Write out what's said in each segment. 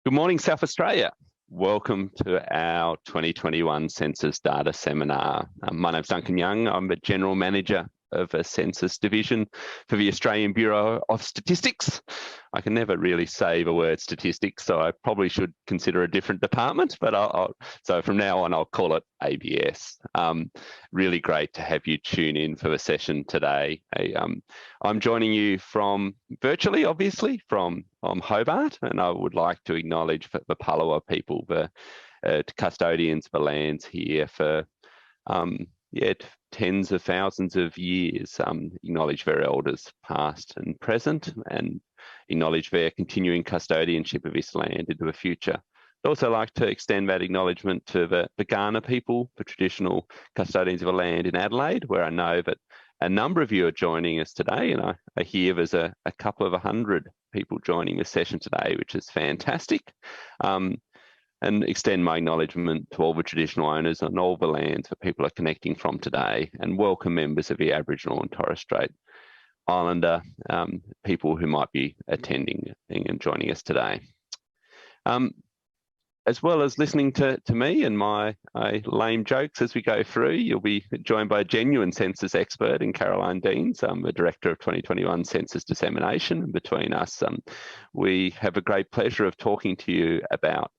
Good morning, South Australia. Welcome to our 2021 Census Data Seminar. My name's Duncan Young. I'm the General Manager of a Census Division for the Australian Bureau of Statistics. I can never really say the word statistics, so I probably should consider a different department, but so from now on, I'll call it ABS. Really great to have you tune in for the session today. I'm joining you from virtually, obviously, from Hobart, and I would like to acknowledge the Palawa people, the custodians of the lands here for tens of thousands of years, acknowledge their elders past and present, and acknowledge their continuing custodianship of this land into the future. I'd also like to extend that acknowledgement to the Kaurna people, the traditional custodians of the land in Adelaide, where I know that a number of you are joining us today, and I hear there's a couple of 100 people joining the session today, which is fantastic. And extend my acknowledgement to all the traditional owners on all the lands that people are connecting from today, and welcome members of the Aboriginal and Torres Strait Islander people who might be attending and joining us today. As well as listening to me and my lame jokes as we go through, you'll be joined by a genuine census expert in Caroline Deans, the Director of 2021 Census Dissemination. Between us, we have a great pleasure of talking to you about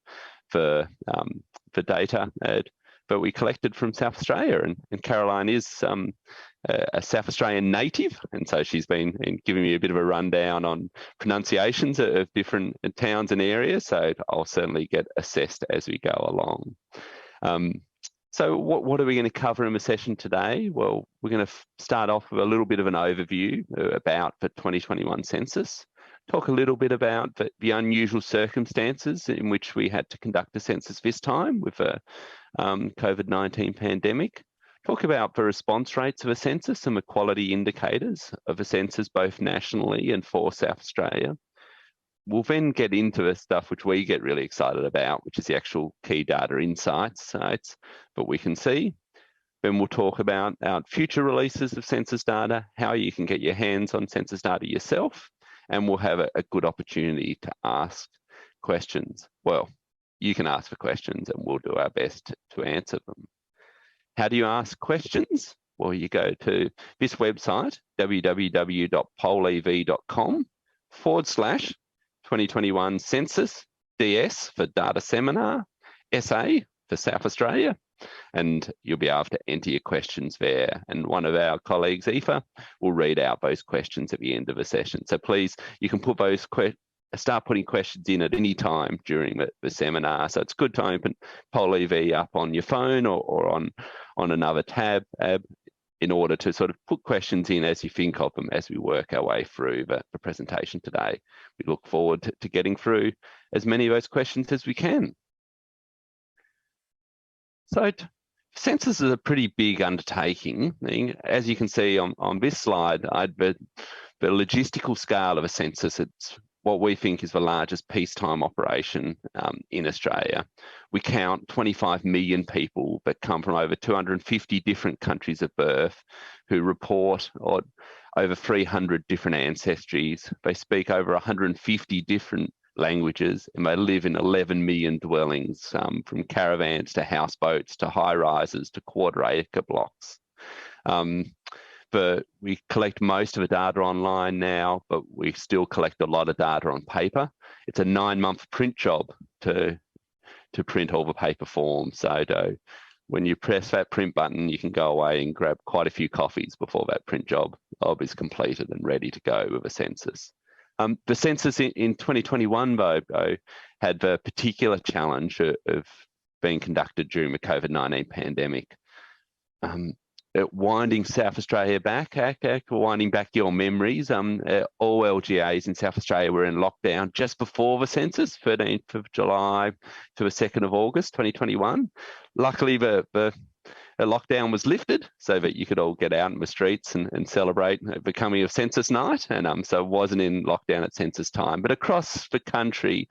for data that we collected from South Australia, and Caroline is a South Australian native, and so she's been giving me a bit of a rundown on pronunciations of different towns and areas, so I'll certainly get assessed as we go along. So what are we going to cover in the session today? Well, we're going to start off with a little bit of an overview about the 2021 census, talk a little bit about the unusual circumstances in which we had to conduct a census this time with a COVID-19 pandemic, talk about the response rates of a census and the quality indicators of a census both nationally and for South Australia. We'll then get into the stuff which we get really excited about, which is the actual key data insights that we can see. Then we'll talk about our future releases of census data, how you can get your hands on census data yourself, and we'll have a good opportunity to ask questions. Well, you can ask for questions and we'll do our best to answer them. How do you ask questions? Well, you go to this website, www.polev.com/2021 Census DS for Data Seminar, SA for South Australia, and you'll be able to enter your questions there. And one of our colleagues, Aoife, will read out those questions at the end of the session. So please, you can put those start putting questions in at any time during the seminar. So it's good to open PoleEV up on your phone or on another tab in order to sort of put questions in as you think of them as we work our way through the presentation today. We look forward to getting through as many of those questions as we can. So census is a pretty big undertaking. As you can see on this slide, the logistical scale of a census, it's what we think is the largest peacetime operation in Australia. We count 25 million people that come from over 250 different countries of birth who report on over 300 different ancestries. They speak over 150 different languages, and they live in 11 million dwellings, from caravans to houseboats to high rises to quarter-acre blocks. But we collect most of the data online now, but we still collect a lot of data on paper. It's a 9-month print job to print all the paper forms. So when you press that print button, you can go away and grab quite a few coffees before that print job is completed and ready to go with a census. The census in 2021, though, had the particular challenge of being conducted during the COVID-19 pandemic. Winding South Australia back, winding back your memories, all LGAs in South Australia were in lockdown just before the census, 13th of July to the 2nd of August 2021. Luckily, the lockdown was lifted so that you could all get out in the streets and celebrate the coming of census night, and so it wasn't in lockdown at census time. But across the country,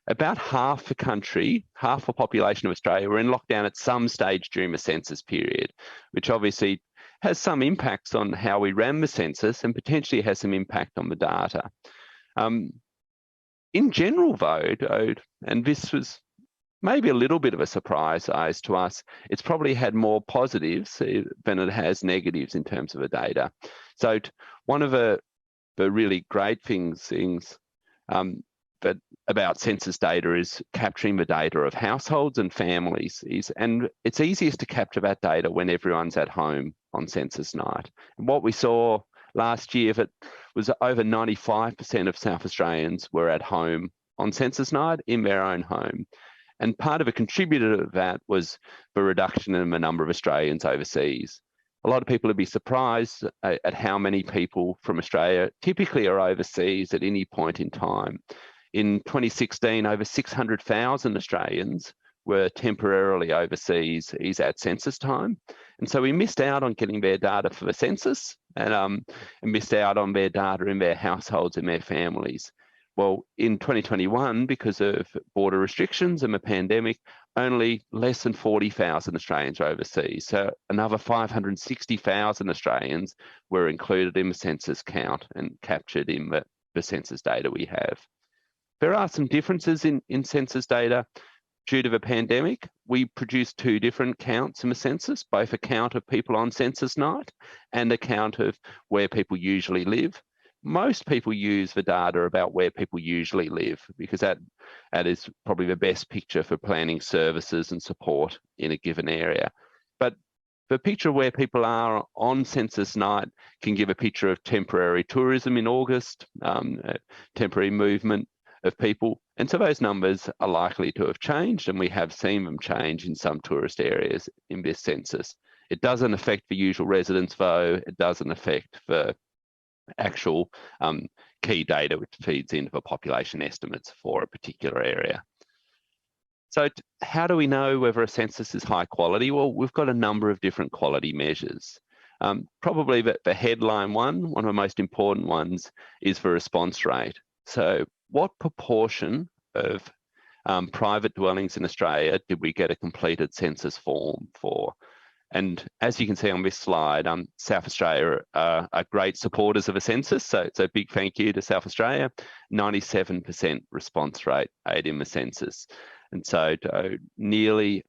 about half the country, half the population of Australia were in lockdown at some stage during the census period, which obviously has some impacts on how we ran the census and potentially has some impact on the data. in general, though, and this was maybe a little bit of a surprise to us, it's probably had more positives than it has negatives in terms of the data. So one of the really great things that about census data is capturing the data of households and families. And it's easiest to capture that data when everyone's at home on census night. And what we saw last year, that was over 95% of South Australians were at home on census night in their own home. And part of a contributor to that was the reduction in the number of Australians overseas. A lot of people would be surprised at how many people from Australia typically are overseas at any point in time. In 2016, over 600,000 Australians were temporarily overseas at census time. And so we missed out on getting their data for the census and missed out on their data in their households and their families. Well, in 2021, because of border restrictions and the pandemic, only less than 40,000 Australians are overseas. So another 560,000 Australians were included in the census count and captured in the census data we have. There are some differences in census data. Due to the pandemic, we produced two different counts in the census, both a count of people on census night and a count of where people usually live. Most people use the data about where people usually live because that is probably the best picture for planning services and support in a given area. But the picture of where people are on census night can give a picture of temporary tourism in August, temporary movement of people. And so those numbers are likely to have changed, and we have seen them change in some tourist areas in this census. It doesn't affect the usual residents, though. It doesn't affect the actual key data which feeds into the population estimates for a particular area. So how do we know whether a census is high quality? Well, we've got a number of different quality measures. Probably the headline one of the most important ones, is the response rate. So what proportion of private dwellings in Australia did we get a completed census form for? And as you can see on this slide, South Australia are great supporters of a census. So big thank you to South Australia. 97% response rate in the census. And so nearly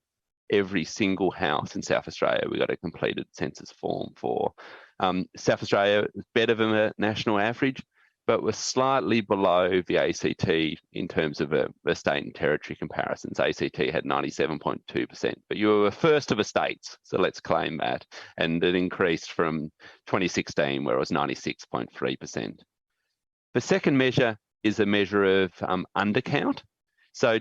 every single house in South Australia, we got a completed census form for. South Australia is better than the national average, but we're slightly below the ACT in terms of the state and territory comparisons. ACT had 97.2%, but you were the first of the states, so let's claim that. And it increased from 2016, where it was 96.3%. The second measure is a measure of undercount. So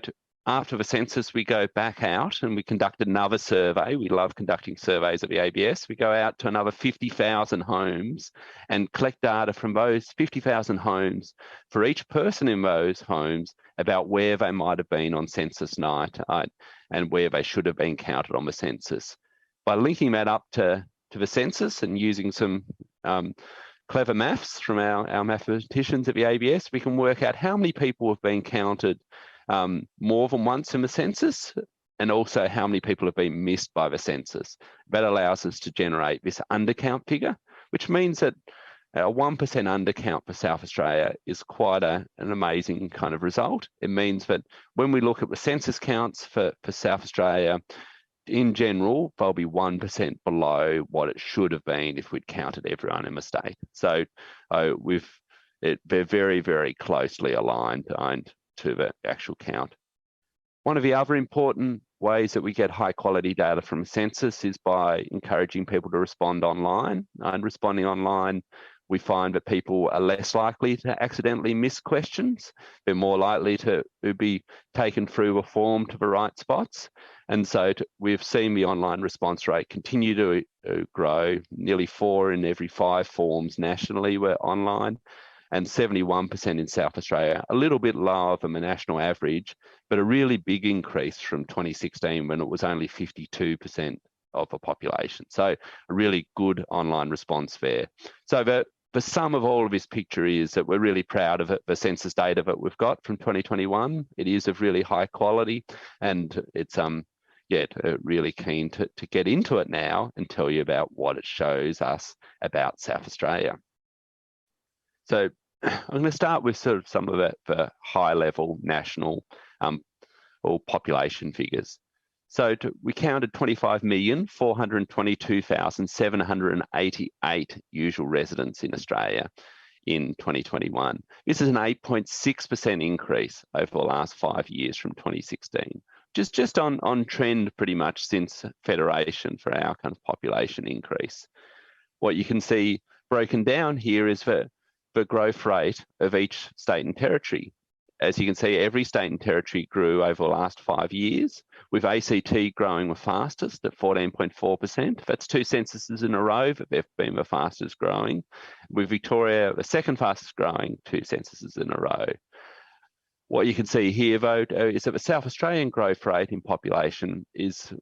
after the census, we go back out and we conduct another survey. We love conducting surveys at the ABS. We go out to another 50,000 homes and collect data from those 50,000 homes for each person in those homes about where they might have been on census night and where they should have been counted on the census. By linking that up to the census and using some clever maths from our mathematicians at the ABS, we can work out how many people have been counted more than once in the census, and also how many people have been missed by the census. That allows us to generate this undercount figure, which means that a 1% undercount for South Australia is quite an amazing kind of result. It means that when we look at the census counts for South Australia, in general, they'll be 1% below what it should have been if we'd counted everyone in the state. So they're very, very closely aligned to the actual count. One of the other important ways that we get high quality data from a census is by encouraging people to respond online. And responding online, we find that people are less likely to accidentally miss questions. They're more likely to be taken through a form to the right spots. And so we've seen the online response rate continue to grow. Nearly 4 in every 5 forms nationally were online, and 71% in South Australia, a little bit lower than the national average, but a really big increase from 2016 when it was only 52% of the population. So a really good online response there. So the sum of all of this picture is that we're really proud of it, the census data that we've got from 2021. It is of really high quality, and it's really keen to get into it now and tell you about what it shows us about South Australia. So I'm going to start with sort of some of the high-level national or population figures. So we counted 25,422,788 usual residents in Australia in 2021. This is an 8.6% increase over the last 5 years from 2016. Just on trend pretty much since Federation for our kind of population increase. What you can see broken down here is the growth rate of each state and territory. As you can see, every state and territory grew over the last 5 years, with ACT growing the fastest at 14.4%. That's 2 censuses in a row that they've been the fastest growing, with Victoria the second fastest growing, 2 censuses in a row. What you can see here, though, is that the South Australian growth rate in population is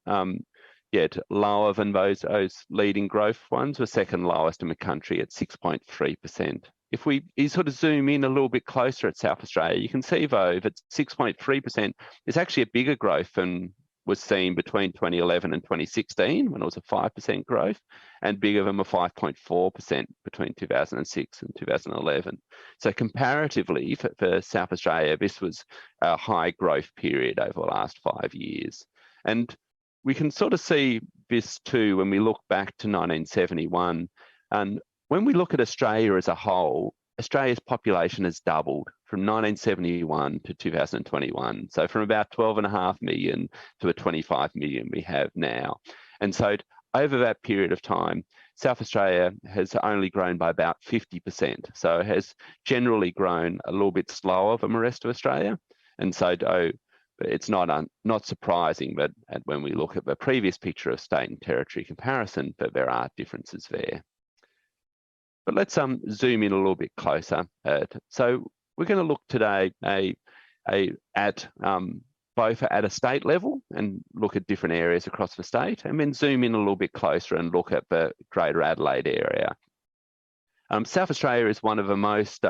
yet lower than those leading growth ones, the second lowest in the country at 6.3%. If we sort of zoom in a little bit closer at South Australia, you can see, though, that 6.3% is actually a bigger growth than was seen between 2011 and 2016, when it was a 5% growth, and bigger than the 5.4% between 2006 and 2011. So comparatively, for South Australia, this was a high growth period over the last 5 years. And we can sort of see this too when we look back to 1971. And when we look at Australia as a whole, Australia's population has doubled from 1971 to 2021. So from about 12.5 million to the 25 million we have now. And so over that period of time, South Australia has only grown by about 50%. So it has generally grown a little bit slower than the rest of Australia. And so it's not surprising that when we look at the previous picture of state and territory comparison, that there are differences there. But let's zoom in a little bit closer. So we're going to look today at both at a state level and look at different areas across the state, and then zoom in a little bit closer and look at the Greater Adelaide area. South Australia is one of the most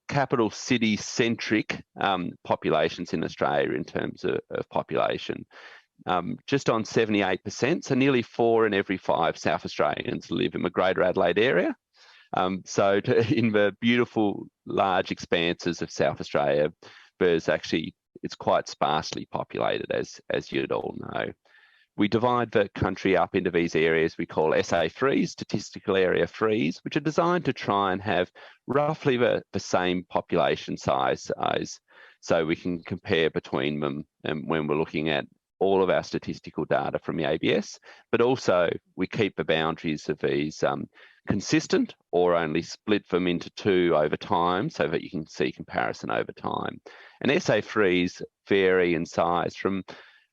capital city-centric populations in Australia in terms of population. Just on 78%, so nearly 4 in every 5 South Australians live in the Greater Adelaide area. So in the beautiful large expanses of South Australia, it's quite sparsely populated, as you'd all know. We divide the country up into these areas we call SA3s, statistical area threes, which are designed to try and have roughly the same population size, so we can compare between them when we're looking at all of our statistical data from the ABS, but also we keep the boundaries of these consistent or only split them into 2 over time so that you can see comparison over time. And SA3s vary in size from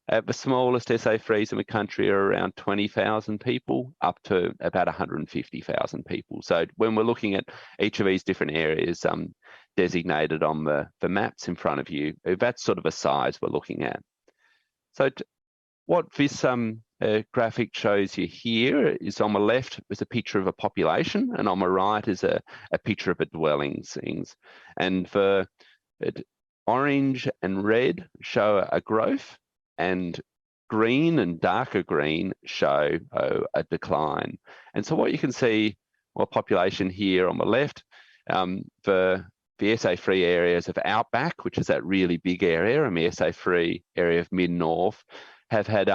the smallest SA3s in the country are around 20,000 people up to about 150,000 people. So when we're looking at each of these different areas designated on the maps in front of you, that's sort of a size we're looking at. So what this graphic shows you here is on the left is a picture of a population, and on the right is a picture of a dwellings. And the orange and red show a growth, and green and darker green show a decline. And so what you can see, population here on the left, the SA3 areas of Outback, which is that really big area, and the SA3 area of Mid-North have had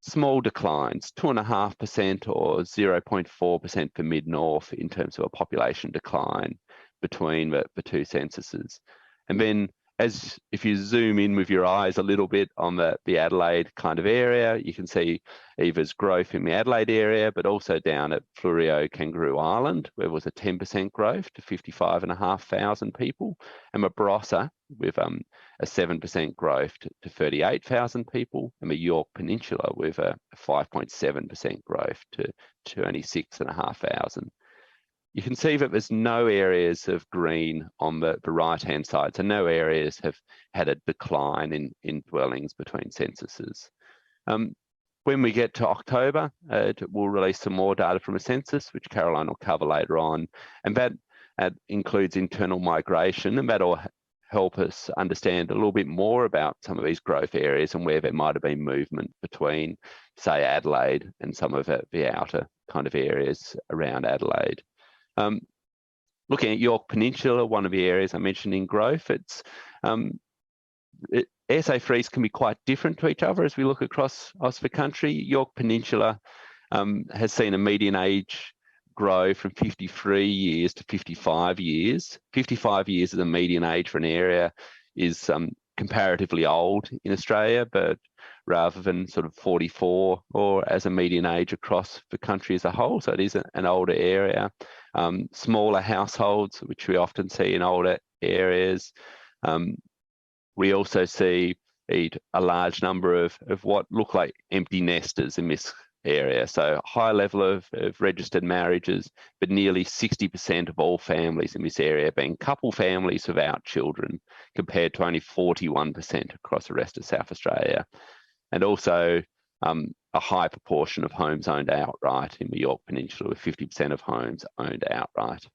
small declines, 2.5% or 0.4% for Mid-North in terms of a population decline between the 2 censuses. And then if you zoom in with your eyes a little bit on the Adelaide kind of area, you can see Eva's growth in the Adelaide area, but also down at Fleurieu Kangaroo Island, where there was a 10% growth to 55,500 people, and the Barossa with a 7% growth to 38,000 people, and the Yorke Peninsula with a 5.7% growth to 26,500. You can see that there's no areas of green on the right-hand side, so no areas have had a decline in dwellings between censuses. When we get to October, we'll release some more data from a census, which Caroline will cover later on, and that includes internal migration, and that'll help us understand a little bit more about some of these growth areas and where there might have been movement between, say, Adelaide and some of the outer kind of areas around Adelaide. looking at Yorke Peninsula, one of the areas I mentioned in growth, SA frees can be quite different to each other as we look across the country. Yorke Peninsula has seen a median age grow from 53 years to 55 years. 55 years as a median age for an area is comparatively old in Australia, but rather than sort of 44 or as a median age across the country as a whole. So it is an older area. Smaller households, which we often see in older areas. We also see a large number of what look like empty nesters in this area. So high level of registered marriages, but nearly 60% of all families in this area being couple families without children, compared to only 41% across the rest of South Australia. And also a high proportion of homes owned outright in the Yorke Peninsula, with 50% of homes owned outright.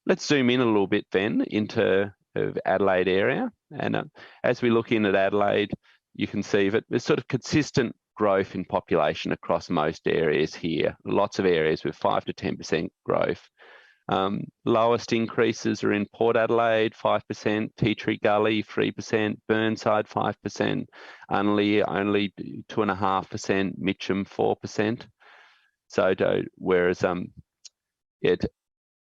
Let's zoom in a little bit then into the Adelaide area. And as we look in at Adelaide, you can see that there's sort of consistent growth in population across most areas here. Lots of areas with 5 to 10% growth. Lowest increases are in Port Adelaide, 5%, Tea Tree Gully, 3%, Burnside, 5%, Unley, only 2.5%, Mitcham, 4%. So, whereas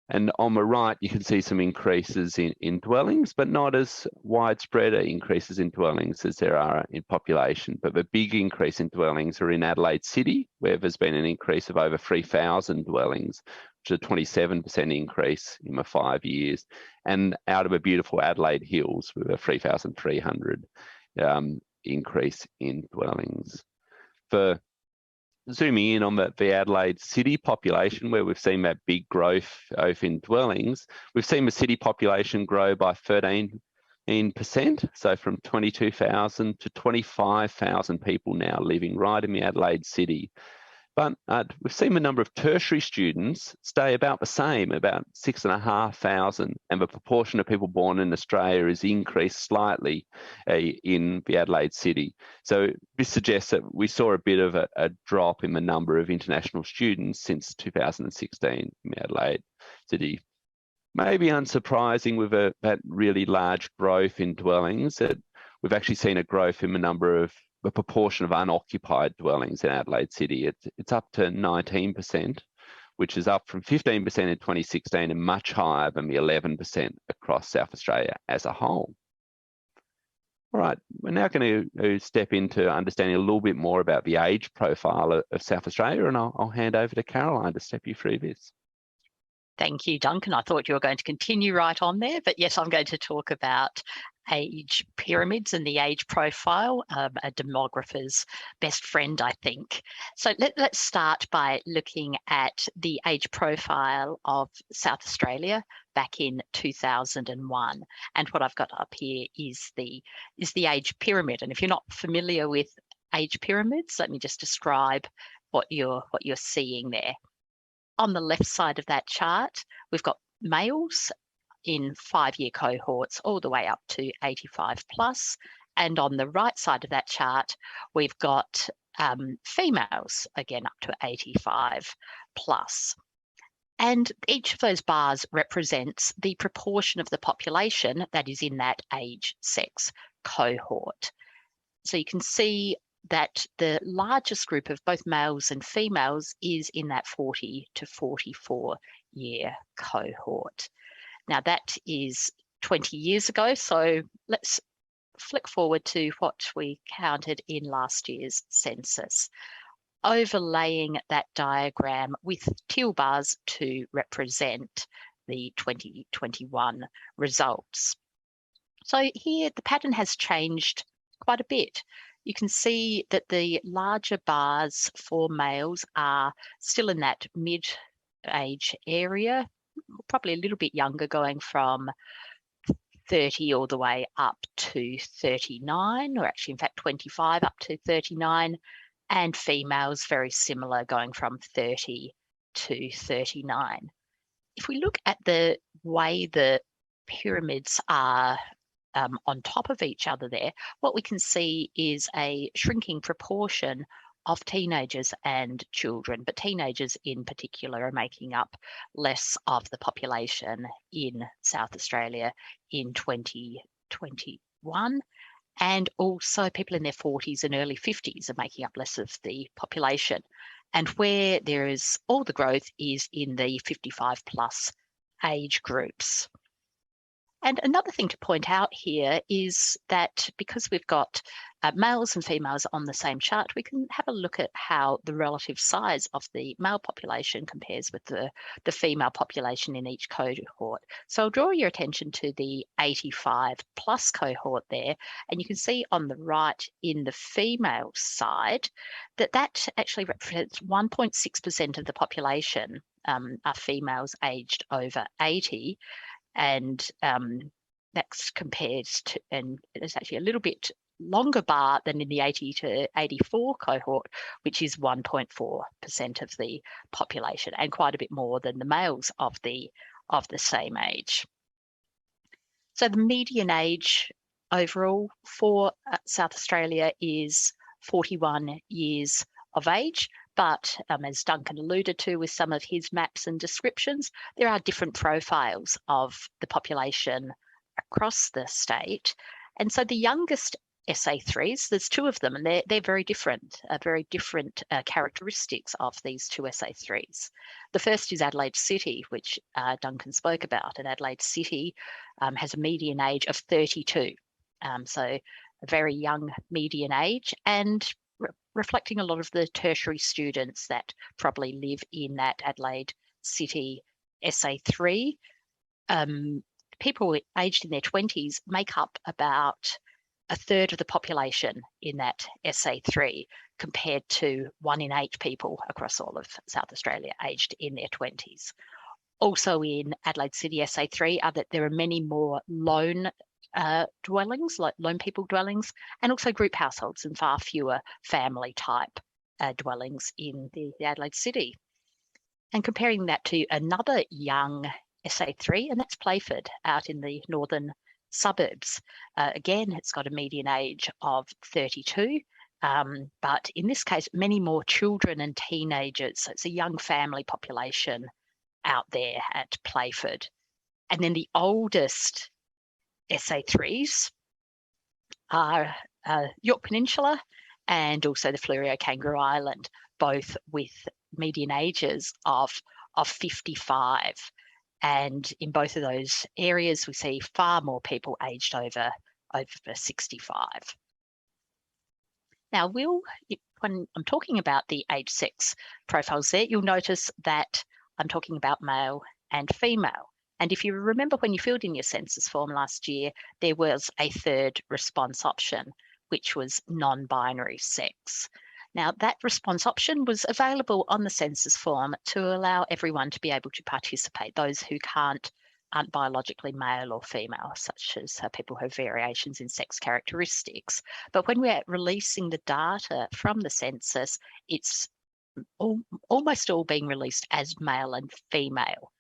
and on the right, you can see some increases in dwellings, but not as widespread increases in dwellings as there are in population. But the big increase in dwellings are in Adelaide City, where there's been an increase of over 3,000 dwellings, which is a 27% increase in the 5 years, and out of the beautiful Adelaide Hills with a 3,300 increase in dwellings. For zooming in on the Adelaide city population, where we've seen that big growth in dwellings, we've seen the city population grow by 13%, so from 22,000 to 25,000 people now living right in the Adelaide city. But we've seen the number of tertiary students stay about the same, about 6,500, and the proportion of people born in Australia has increased slightly in the Adelaide city. So this suggests that we saw a bit of a drop in the number of international students since 2016 in the Adelaide city. Maybe unsurprising with that really large growth in dwellings, that we've actually seen a growth in the proportion of unoccupied dwellings in Adelaide City. It's up to 19%, which is up from 15% in 2016 and much higher than the 11% across South Australia as a whole. All right, we're now going to step into understanding a little bit more about the age profile of South Australia, and I'll hand over to Caroline to step you through this. Thank you, Duncan. I thought you were going to continue right on there, but yes, I'm going to talk about age pyramids and the age profile, a demographer's best friend, I think. So let's start by looking at the age profile of South Australia back in 2001. And what I've got up here is the age pyramid. And if you're not familiar with age pyramids, let me just describe what you're seeing there. On the left side of that chart, we've got males in 5-year cohorts all the way up to 85 plus. And on the right side of that chart, we've got females, again, up to 85 plus. And each of those bars represents the proportion of the population that is in that age sex cohort. So you can see that the largest group of both males and females is in that 40 to 44 year cohort. Now that is 20 years ago, so let's flick forward to what we counted in last year's census, overlaying that diagram with teal bars to represent the 2021 results. So here the pattern has changed quite a bit. You can see that the larger bars for males are still in that mid-age area, probably a little bit younger, going from 30 all the way up to 39, or actually, in fact, 25 up to 39, and females very similar, going from 30 to 39. If we look at the way the pyramids are on top of each other there, what we can see is a shrinking proportion of teenagers and children, but teenagers in particular are making up less of the population in South Australia in 2021. And also people in their 40s and early 50s are making up less of the population. And where there is all the growth is in the 55 plus age groups. And another thing to point out here is that because we've got males and females on the same chart, we can have a look at how the relative size of the male population compares with the female population in each cohort. So I'll draw your attention to the 85 plus cohort there, and you can see on the right in the female side that actually represents 1.6% of the population are females aged over 80. And that's compared to, and it's actually a little bit longer bar than in the 80 to 84 cohort, which is 1.4% of the population, and quite a bit more than the males of the same age. So the median age overall for South Australia is 41 years of age. But as Duncan alluded to with some of his maps and descriptions, there are different profiles of the population across the state. And so the youngest SA3s, there's two of them, and they're very different characteristics of these two SA3s. The first is Adelaide City, which Duncan spoke about. And Adelaide City has a median age of 32. So a very young median age, and reflecting a lot of the tertiary students that probably live in that Adelaide City SA3. People aged in their 20s make up about a third of the population in that SA3, compared to 1 in 8 people across all of South Australia aged in their 20s. Also in Adelaide City SA3 are that there are many more lone dwellings, like lone people dwellings, and also group households, and far fewer family type dwellings in the Adelaide City. And comparing that to another young SA3, and that's Playford out in the northern suburbs. Again, it's got a median age of 32, but in this case, many more children and teenagers. So it's a young family population out there at Playford. And then the oldest SA3s are Yorke Peninsula and also the Fleurieu Kangaroo Island, both with median ages of 55. And in both of those areas, we see far more people aged over 65. Now, when I'm talking about the age sex profiles there, you'll notice that I'm talking about male and female. And if you remember when you filled in your census form last year, there was a third response option, which was non-binary sex. Now, that response option was available on the census form to allow everyone to be able to participate, those who aren't biologically male or female, such as people who have variations in sex characteristics. But when we're releasing the data from the census, it's almost all being released as male and female.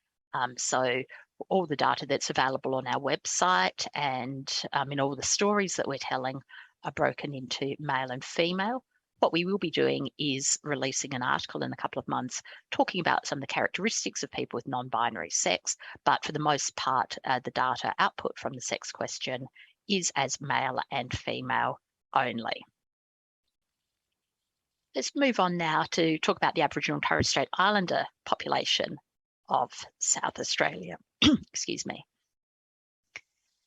So all the data that's available on our website and in all the stories that we're telling are broken into male and female. What we will be doing is releasing an article in a couple of months talking about some of the characteristics of people with non-binary sex, but for the most part, the data output from the sex question is as male and female only. Let's move on now to talk about the Aboriginal and Torres Strait Islander population of South Australia. Excuse me.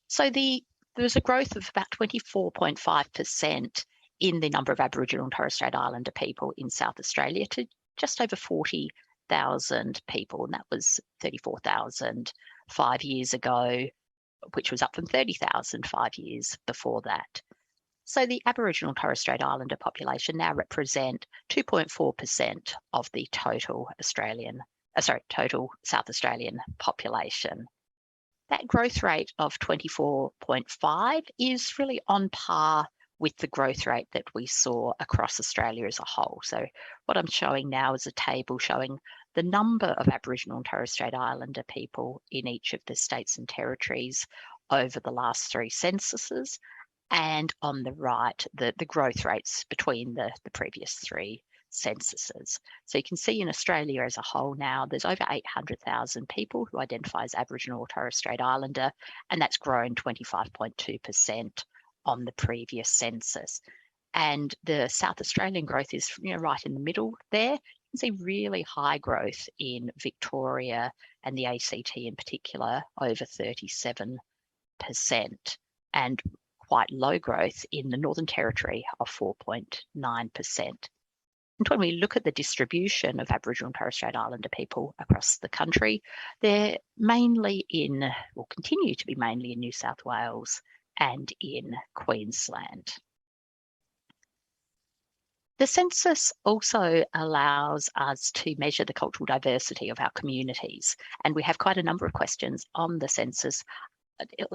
So there was a growth of about 24.5% in the number of Aboriginal and Torres Strait Islander people in South Australia to just over 40,000 people. And that was 34,000 5 years ago, which was up from 30,000 5 years before that. So the Aboriginal and Torres Strait Islander population now represent 2.4% of the total South Australian population. That growth rate of 24.5 is really on par with the growth rate that we saw across Australia as a whole. So what I'm showing now is a table showing the number of Aboriginal and Torres Strait Islander people in each of the states and territories over the last 3 censuses, and on the right, the growth rates between the previous 3 censuses. So you can see in Australia as a whole now, there's over 800,000 people who identify as Aboriginal or Torres Strait Islander, and that's grown 25.2% on the previous census. And the South Australian growth is right in the middle there. You can see really high growth in Victoria and the ACT in particular, over 37%, and quite low growth in the Northern Territory of 4.9%. And when we look at the distribution of Aboriginal and Torres Strait Islander people across the country, they're mainly in, or continue to be mainly in, New South Wales and in Queensland. The census also allows us to measure the cultural diversity of our communities, and we have quite a number of questions on the census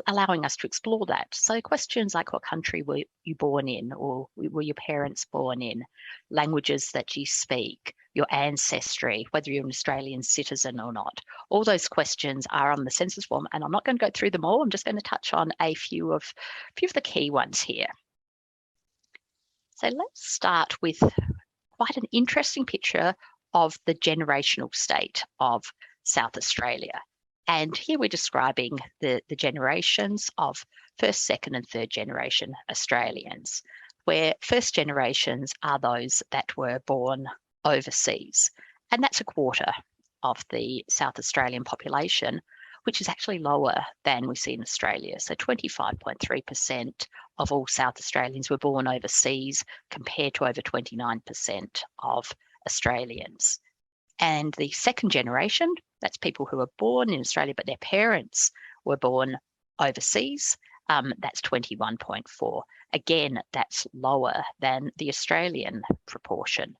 allowing us to explore that. So questions like, what country were you born in, or were your parents born in, languages that you speak, your ancestry, whether you're an Australian citizen or not. All those questions are on the census form, and I'm not going to go through them all. I'm just going to touch on a few of the key ones here. So let's start with quite an interesting picture of the generational state of South Australia. And here we're describing the generations of first, second, and third generation Australians, where first generations are those that were born overseas. And that's a quarter of the South Australian population, which is actually lower than we see in Australia. So 25.3% of all South Australians were born overseas, compared to over 29% of Australians. And the second generation, that's people who were born in Australia, but their parents were born overseas, that's 21.4. Again, that's lower than the Australian proportion.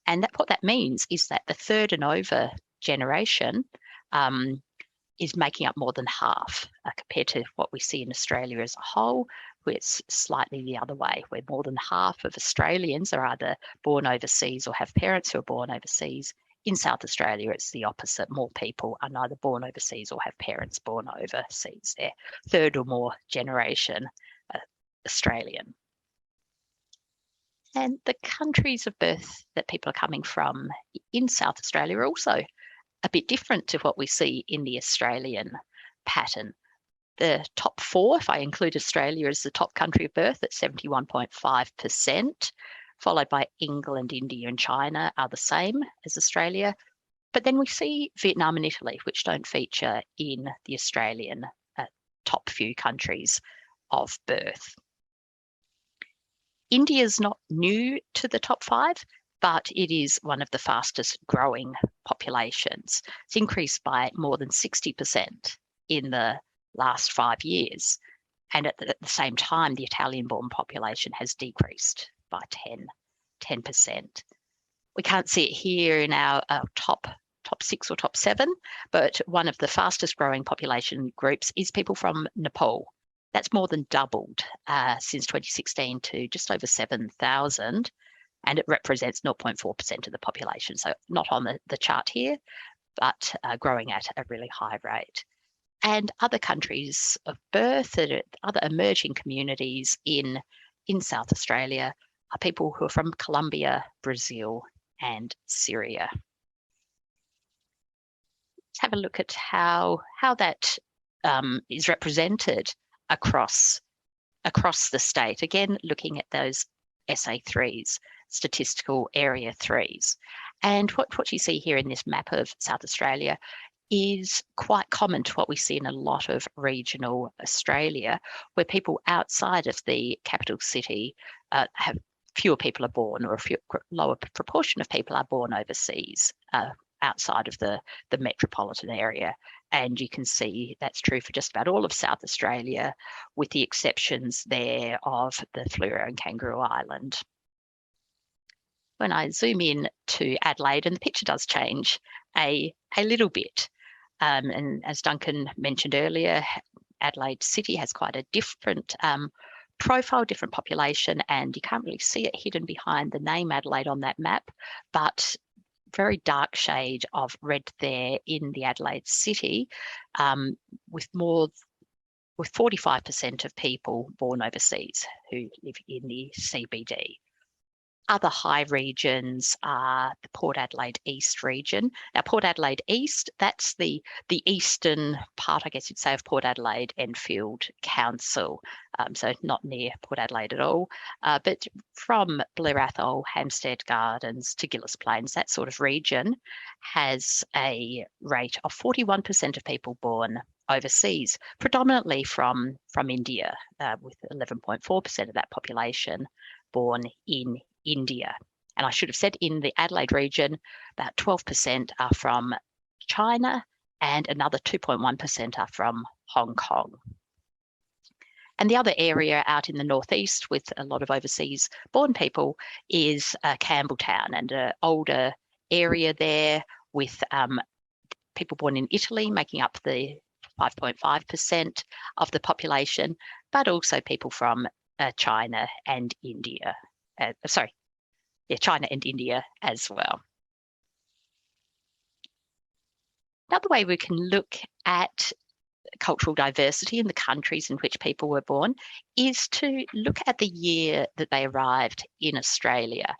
And what that means is that the third and over generation is making up more than half compared to what we see in Australia as a whole, where it's slightly the other way, where more than half of Australians are either born overseas or have parents who are born overseas. In South Australia, it's the opposite. More people are neither born overseas or have parents born overseas. They're third or more generation Australian. And the countries of birth that people are coming from in South Australia are also a bit different to what we see in the Australian pattern. The top four, if I include Australia as the top country of birth at 71.5%, followed by England, India, and China are the same as Australia. But then we see Vietnam and Italy, which don't feature in the Australian top few countries of birth. India is not new to the top five, but it is one of the fastest growing populations. It's increased by more than 60% in the last 5 years. And at the same time, the Italian-born population has decreased by 10%. We can't see it here in our top 6 or top 7, but one of the fastest growing population groups is people from Nepal. That's more than doubled since 2016 to just over 7,000, and it represents 0.4% of the population. So not on the chart here, but growing at a really high rate. And other countries of birth, other emerging communities in South Australia are people who are from Colombia, Brazil, and Syria. Let's have a look at how that is represented across the state. Again, looking at those SA3s, statistical area 3s. And what you see here in this map of South Australia is quite common to what we see in a lot of regional Australia, where people outside of the capital city have fewer people are born, or a lower proportion of people are born overseas, outside of the metropolitan area. And you can see that's true for just about all of South Australia, with the exceptions there of the Fleurieu and Kangaroo Island. When I zoom in to Adelaide, and the picture does change a little bit, and as Duncan mentioned earlier, Adelaide City has quite a different profile, different population, and you can't really see it hidden behind the name Adelaide on that map, but very dark shade of red there in the Adelaide City, with 45% of people born overseas who live in the CBD. Other high regions are the Port Adelaide East region. Now, Port Adelaide East, that's the eastern part, I guess you'd say, of Port Adelaide Enfield Council. So not near Port Adelaide at all, but from Blair Athol, Hampstead Gardens to Gillis Plains, that sort of region has a rate of 41% of people born overseas, predominantly from India, with 11.4% of that population born in India. And I should have said in the Adelaide region, about 12% are from China and another 2.1% are from Hong Kong. And the other area out in the northeast with a lot of overseas born people is Campbelltown, and an older area there with people born in Italy making up the 5.5% of the population, but also people from China and India. China and India as well. Another way we can look at cultural diversity in the countries in which people were born is to look at the year that they arrived in Australia.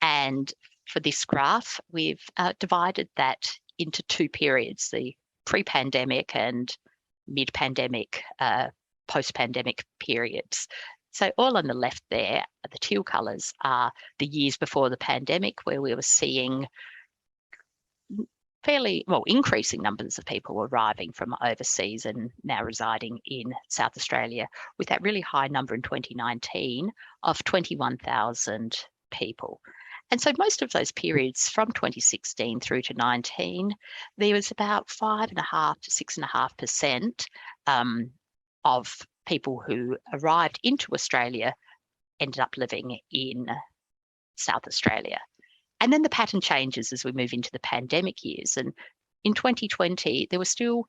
And for this graph, we've divided that into two periods, the pre-pandemic and mid-pandemic, post-pandemic periods. So all on the left there, the teal colours are the years before the pandemic, where we were seeing increasing numbers of people arriving from overseas and now residing in South Australia, with that really high number in 2019 of 21,000 people. And so most of those periods from 2016 through to 19, there was about 5.5 to 6.5% of people who arrived into Australia ended up living in South Australia. And then the pattern changes as we move into the pandemic years. And in 2020, there was still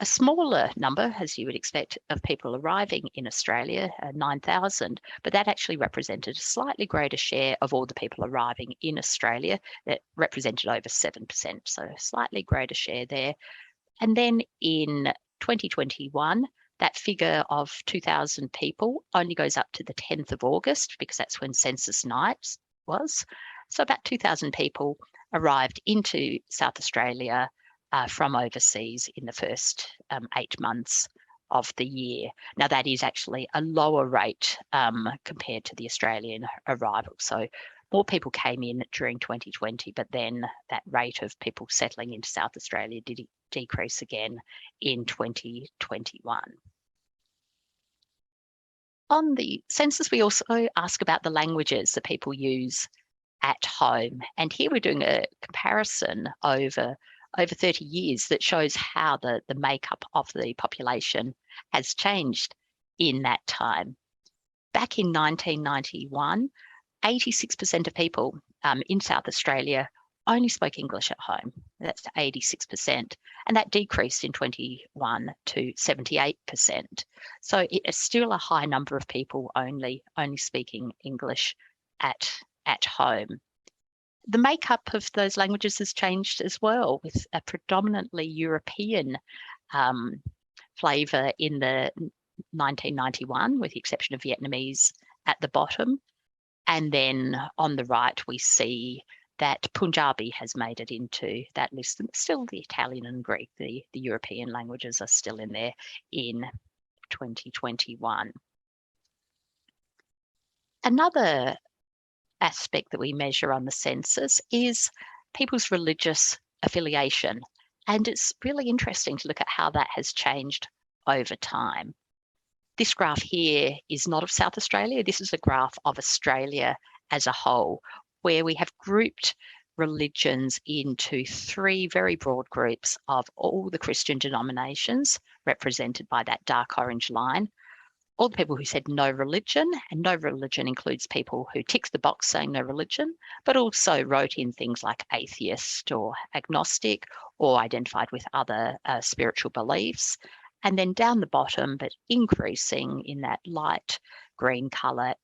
a smaller number, as you would expect, of people arriving in Australia, 9,000, but that actually represented a slightly greater share of all the people arriving in Australia. That represented over 7%, so a slightly greater share there. And then in 2021, that figure of 2,000 people only goes up to the 10th of August, because that's when Census night was. So about 2,000 people arrived into South Australia from overseas in the first 8 months of the year. Now, that is actually a lower rate compared to the Australian arrival. So more people came in during 2020, but then that rate of people settling into South Australia did decrease again in 2021. On the census, we also ask about the languages that people use at home. And here we're doing a comparison over 30 years that shows how the makeup of the population has changed in that time. Back in 1991, 86% of people in South Australia only spoke English at home. That's 86%. And that decreased in 21 to 78%. So it's still a high number of people only speaking English at home. The makeup of those languages has changed as well, with a predominantly European flavour in the 1991, with the exception of Vietnamese at the bottom. And then on the right, we see that Punjabi has made it into that list. And still the Italian and Greek, the European languages, are still in there in 2021. Another aspect that we measure on the census is people's religious affiliation. And it's really interesting to look at how that has changed over time. This graph here is not of South Australia. This is a graph of Australia as a whole, where we have grouped religions into three very broad groups of all the Christian denominations, represented by that dark orange line. All the people who said no religion, and no religion includes people who ticked the box saying no religion, but also wrote in things like atheist or agnostic, or identified with other spiritual beliefs. And then down the bottom, but increasing in that light green colour,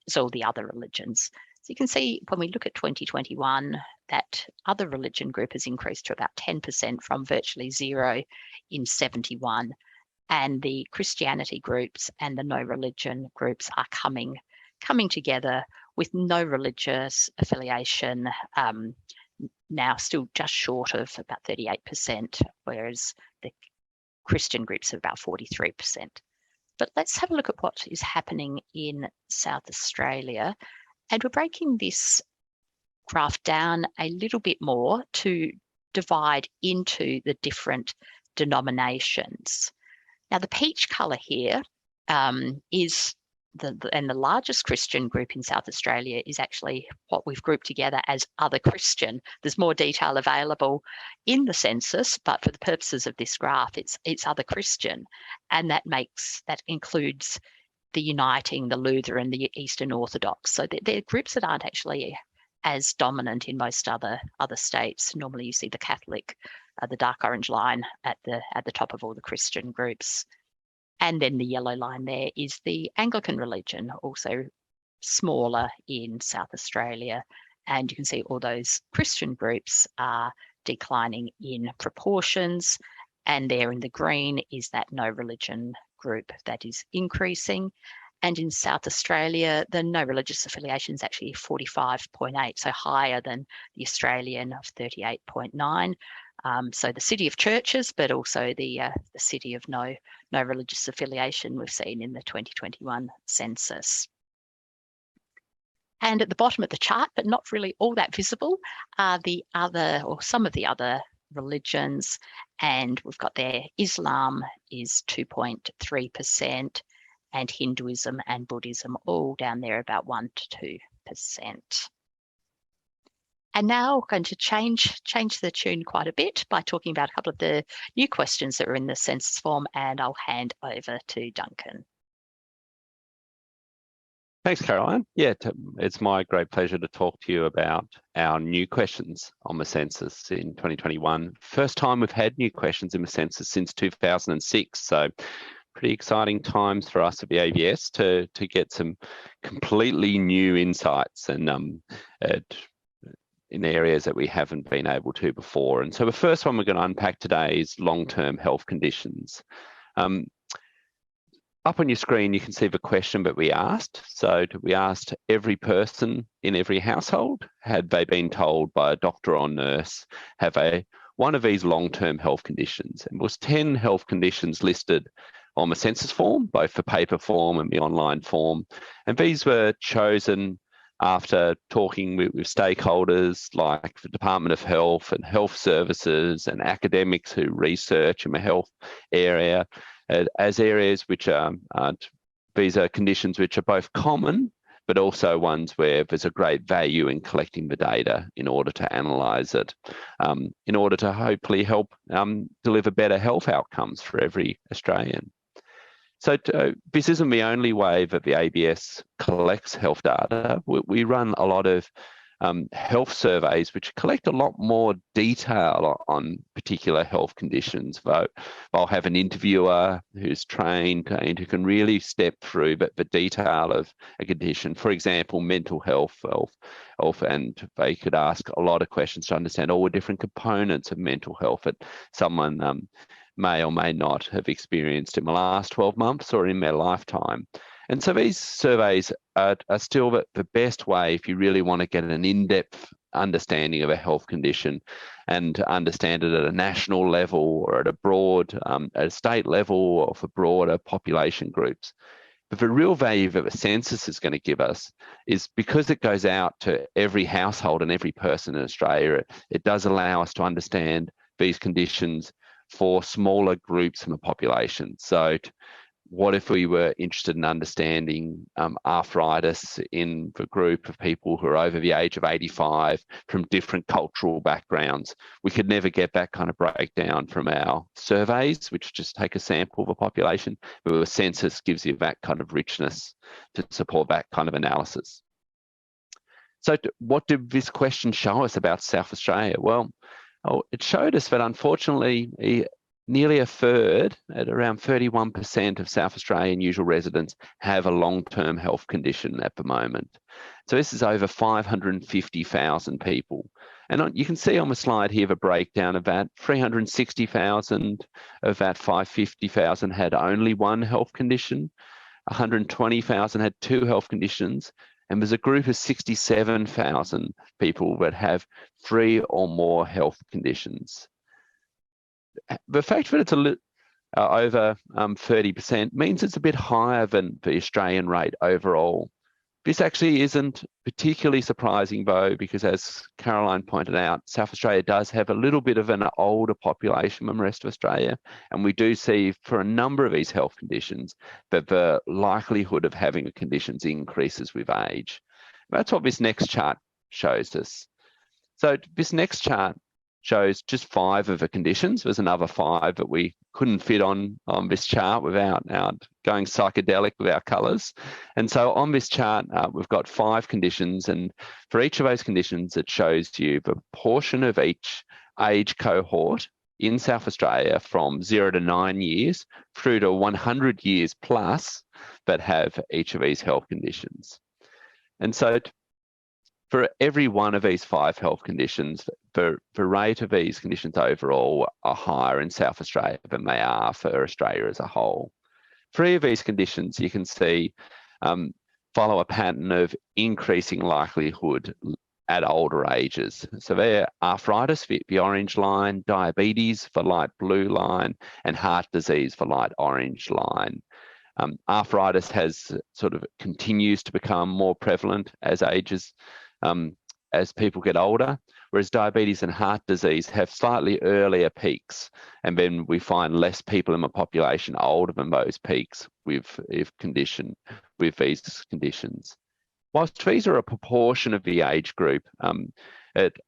is all the other religions. So you can see when we look at 2021, that other religion group has increased to about 10% from virtually zero in 71. And the Christianity groups and the no religion groups are coming together with no religious affiliation, now still just short of about 38%, whereas the Christian groups are about 43%. But let's have a look at what is happening in South Australia. And we're breaking this graph down a little bit more to divide into the different denominations. Now, the peach colour here is the largest Christian group in South Australia is actually what we've grouped together as other Christian. There's more detail available in the census, but for the purposes of this graph, it's other Christian, and that includes the Uniting, the Lutheran, the Eastern Orthodox. So they're groups that aren't actually as dominant in most other states. Normally, you see the Catholic, the dark orange line at the top of all the Christian groups. And then the yellow line there is the Anglican religion, also smaller in South Australia. And you can see all those Christian groups are declining in proportions. And there in the green is that no religion group that is increasing. And in South Australia, the no religious affiliation is actually 45.8, so higher than the Australian of 38.9. So the city of churches, but also the city of no religious affiliation we've seen in the 2021 census. And at the bottom of the chart, but not really all that visible, are some of the other religions. And we've got there Islam is 2.3%, and Hinduism and Buddhism all down there about 1 to 2%. And now we're going to change the tune quite a bit by talking about a couple of the new questions that are in the census form, and I'll hand over to Duncan. Thanks, Caroline. Yeah, it's my great pleasure to talk to you about our new questions on the census in 2021. First time we've had new questions in the census since 2006. So pretty exciting times for us at the ABS to get some completely new insights and in areas that we haven't been able to before. And so the first one we're going to unpack today is long-term health conditions. Up on your screen, you can see the question that we asked. So we asked every person in every household, had they been told by a doctor or nurse, have one of these long-term health conditions? And there was 10 health conditions listed on the census form, both the paper form and the online form. And these were chosen after talking with stakeholders like the Department of Health and health services and academics who research in the health area as areas which these are conditions which are both common, but also ones where there's a great value in collecting the data in order to analyse it, in order to hopefully help deliver better health outcomes for every Australian. So this isn't the only way that the ABS collects health data. We run a lot of health surveys which collect a lot more detail on particular health conditions. They'll have an interviewer who's trained and who can really step through the detail of a condition. For example, mental health, and they could ask a lot of questions to understand all the different components of mental health that someone may or may not have experienced in the last 12 months or in their lifetime. And so these surveys are still the best way if you really want to get an in-depth understanding of a health condition and understand it at a national level or at a state level or for broader population groups. But the real value that the census is going to give us is because it goes out to every household and every person in Australia, it does allow us to understand these conditions for smaller groups in the population. So what if we were interested in understanding arthritis in the group of people who are over the age of 85 from different cultural backgrounds? We could never get that kind of breakdown from our surveys, which just take a sample of a population, but the census gives you that kind of richness to support that kind of analysis. So what did this question show us about South Australia? Well, it showed us that unfortunately, nearly a third, at around 31% of South Australian usual residents, have a long-term health condition at the moment. So this is over 550,000 people. And you can see on the slide here the breakdown of that. 360,000 of that 550,000 had only one health condition. 120,000 had two health conditions. and there's a group of 67,000 people that have 3 or more health conditions. The fact that it's over 30% means it's a bit higher than the Australian rate overall. This actually isn't particularly surprising though, because as Caroline pointed out, South Australia does have a little bit of an older population than the rest of Australia. And we do see for a number of these health conditions that the likelihood of having the conditions increases with age. That's what this next chart shows us. So this next chart shows just 5 of the conditions. There's another 5 that we couldn't fit on this chart without going psychedelic with our colours. And so on this chart, we've got 5 conditions, and for each of those conditions, it shows you the portion of each age cohort in South Australia from 0 to 9 years through to 100 years plus that have each of these health conditions. And so for every one of these 5 health conditions, the rate of these conditions overall are higher in South Australia than they are for Australia as a whole. 3 of these conditions you can see follow a pattern of increasing likelihood at older ages. So they're arthritis, the orange line, diabetes, the light blue line, and heart disease, the light orange line. Arthritis continues to become more prevalent as people get older, whereas diabetes and heart disease have slightly earlier peaks, and then we find less people in the population older than those peaks with these conditions. Whilst these are a proportion of the age group,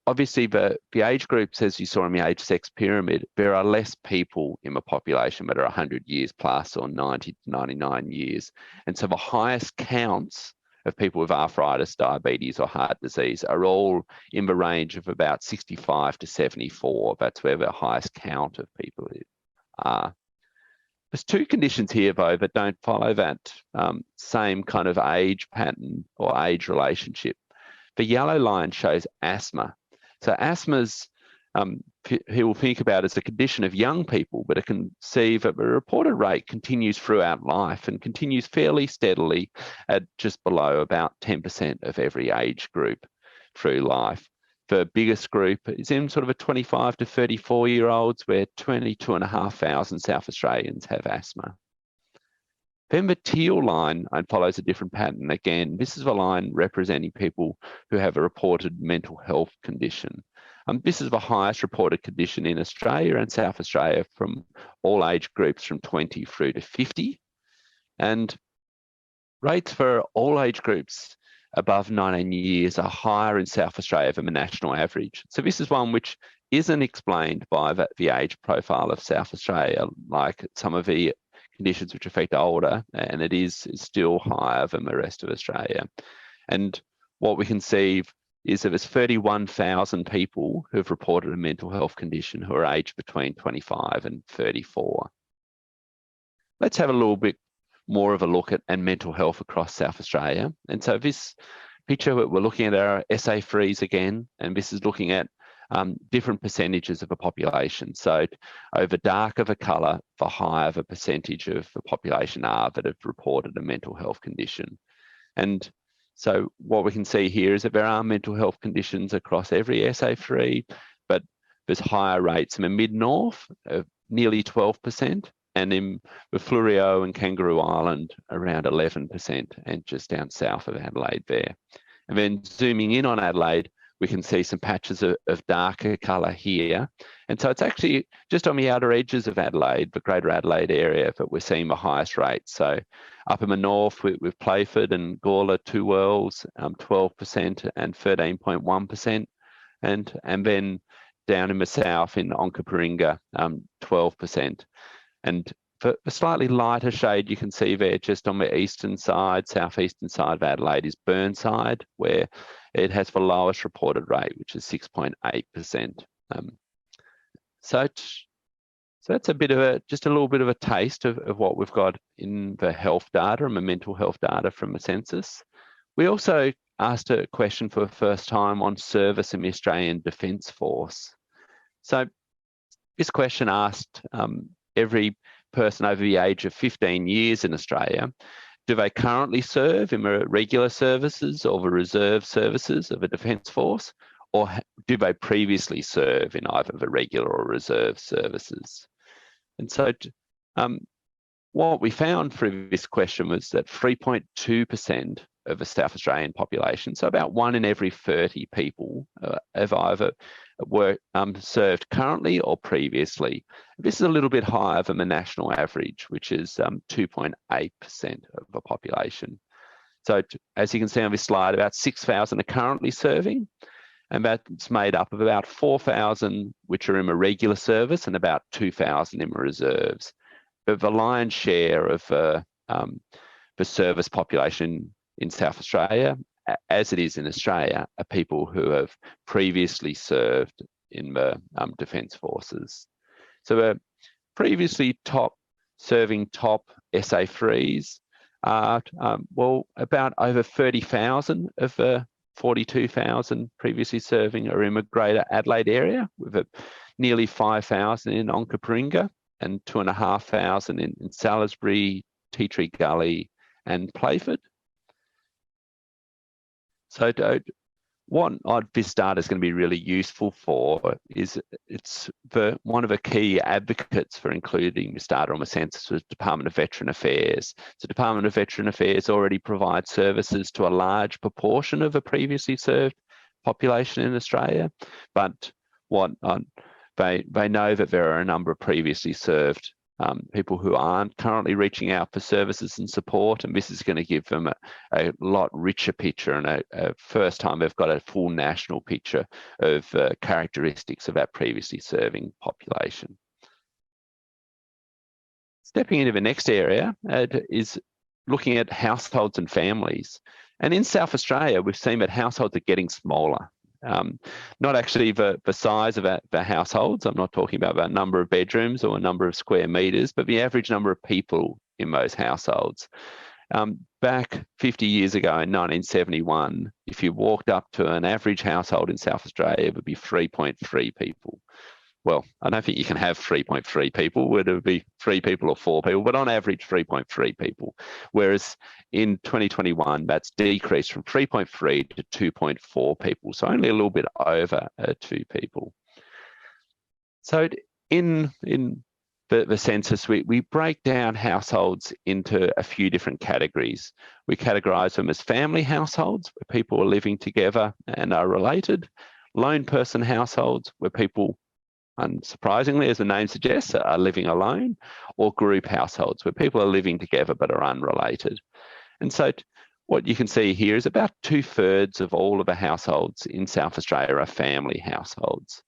obviously the age groups, as you saw in the age-sex pyramid, there are less people in the population that are 100 years plus or 90 to 99 years. And so the highest counts of people with arthritis, diabetes, or heart disease are all in the range of about 65 to 74. That's where the highest count of people are. There's 2 conditions here, though, that don't follow that same kind of age pattern or age relationship. The yellow line shows asthma. So asthma's, people think about as a condition of young people, but it can see that the reported rate continues throughout life and continues fairly steadily at just below about 10% of every age group through life. The biggest group is in sort of a 25 to 34-year-olds, where 22,500 South Australians have asthma. Then the teal line follows a different pattern. Again, this is the line representing people who have a reported mental health condition. This is the highest reported condition in Australia and South Australia from all age groups from 20 through to 50. And rates for all age groups above 19 years are higher in South Australia than the national average. So this is one which isn't explained by the age profile of South Australia, like some of the conditions which affect older, and it is still higher than the rest of Australia. And what we can see is that there's 31,000 people who've reported a mental health condition who are aged between 25 and 34. Let's have a little bit more of a look at mental health across South Australia. And so this picture, we're looking at our SA3s again, and this is looking at different percentages of a population. So over darker the colour, the higher the percentage of the population are that have reported a mental health condition. And so what we can see here is that there are mental health conditions across every SA3, but there's higher rates in the mid-north of nearly 12%, and in the Fleurieu and Kangaroo Island around 11%, and just down south of Adelaide there. And then zooming in on Adelaide, we can see some patches of darker colour here. And so it's actually just on the outer edges of Adelaide, the Greater Adelaide area, that we're seeing the highest rates. So up in the north with Playford and Gawler, 2 wells, 12% and 13.1%. And then down in the south in Onkaparinga, 12%. And for a slightly lighter shade, you can see there just on the eastern side, southeastern side of Adelaide is Burnside, where it has the lowest reported rate, which is 6.8%. So that's just a little bit of a taste of what we've got in the health data and the mental health data from the census. We also asked a question for the first time on service in the Australian Defence Force. So this question asked every person over the age of 15 years in Australia do they currently serve in the regular services or the reserve services of a Defence Force, or do they previously serve in either the regular or reserve services? And so what we found through this question was that 3.2% of the South Australian population, so about 1 in every 30 people, have either served currently or previously. This is a little bit higher than the national average, which is 2.8% of the population. So as you can see on this slide, about 6,000 are currently serving, and that's made up of about 4,000 which are in a regular service and about 2,000 in reserves. But the lion's share of the service population in South Australia, as it is in Australia, are people who have previously served in the Defence Forces. So previously serving top SA3s are, well, about over 30,000 of the 42,000 previously serving are in the Greater Adelaide area, with nearly 5,000 in Onkaparinga and 2,500 in Salisbury, Tea Tree Gully and Playford. So what this data is going to be really useful for is one of the key advocates for including this data on the census was Department of Veteran Affairs. So Department of Veteran Affairs already provides services to a large proportion of the previously served population in Australia, but they know that there are a number of previously served people who aren't currently reaching out for services and support, and this is going to give them a lot richer picture and a first time they've got a full national picture of characteristics of that previously serving population. Stepping into the next area is looking at households and families. And in South Australia, we've seen that households are getting smaller. Not actually the size of the households. I'm not talking about the number of bedrooms or a number of square metres, but the average number of people in those households. Back 50 years ago in 1971, if you walked up to an average household in South Australia, it would be 3.3 people. Well, I don't think you can have 3.3 people, whether it be 3 people or 4 people, but on average 3.3 people. Whereas in 2021, that's decreased from 3.3 to 2.4 people, so only a little bit over 2 people. So in the census, we break down households into a few different categories. We categorise them as family households, where people are living together and are related, lone person households, where people, unsurprisingly, as the name suggests, are living alone, or group households where people are living together but are unrelated. And so what you can see here is about 2/3 of all of the households in South Australia are family households.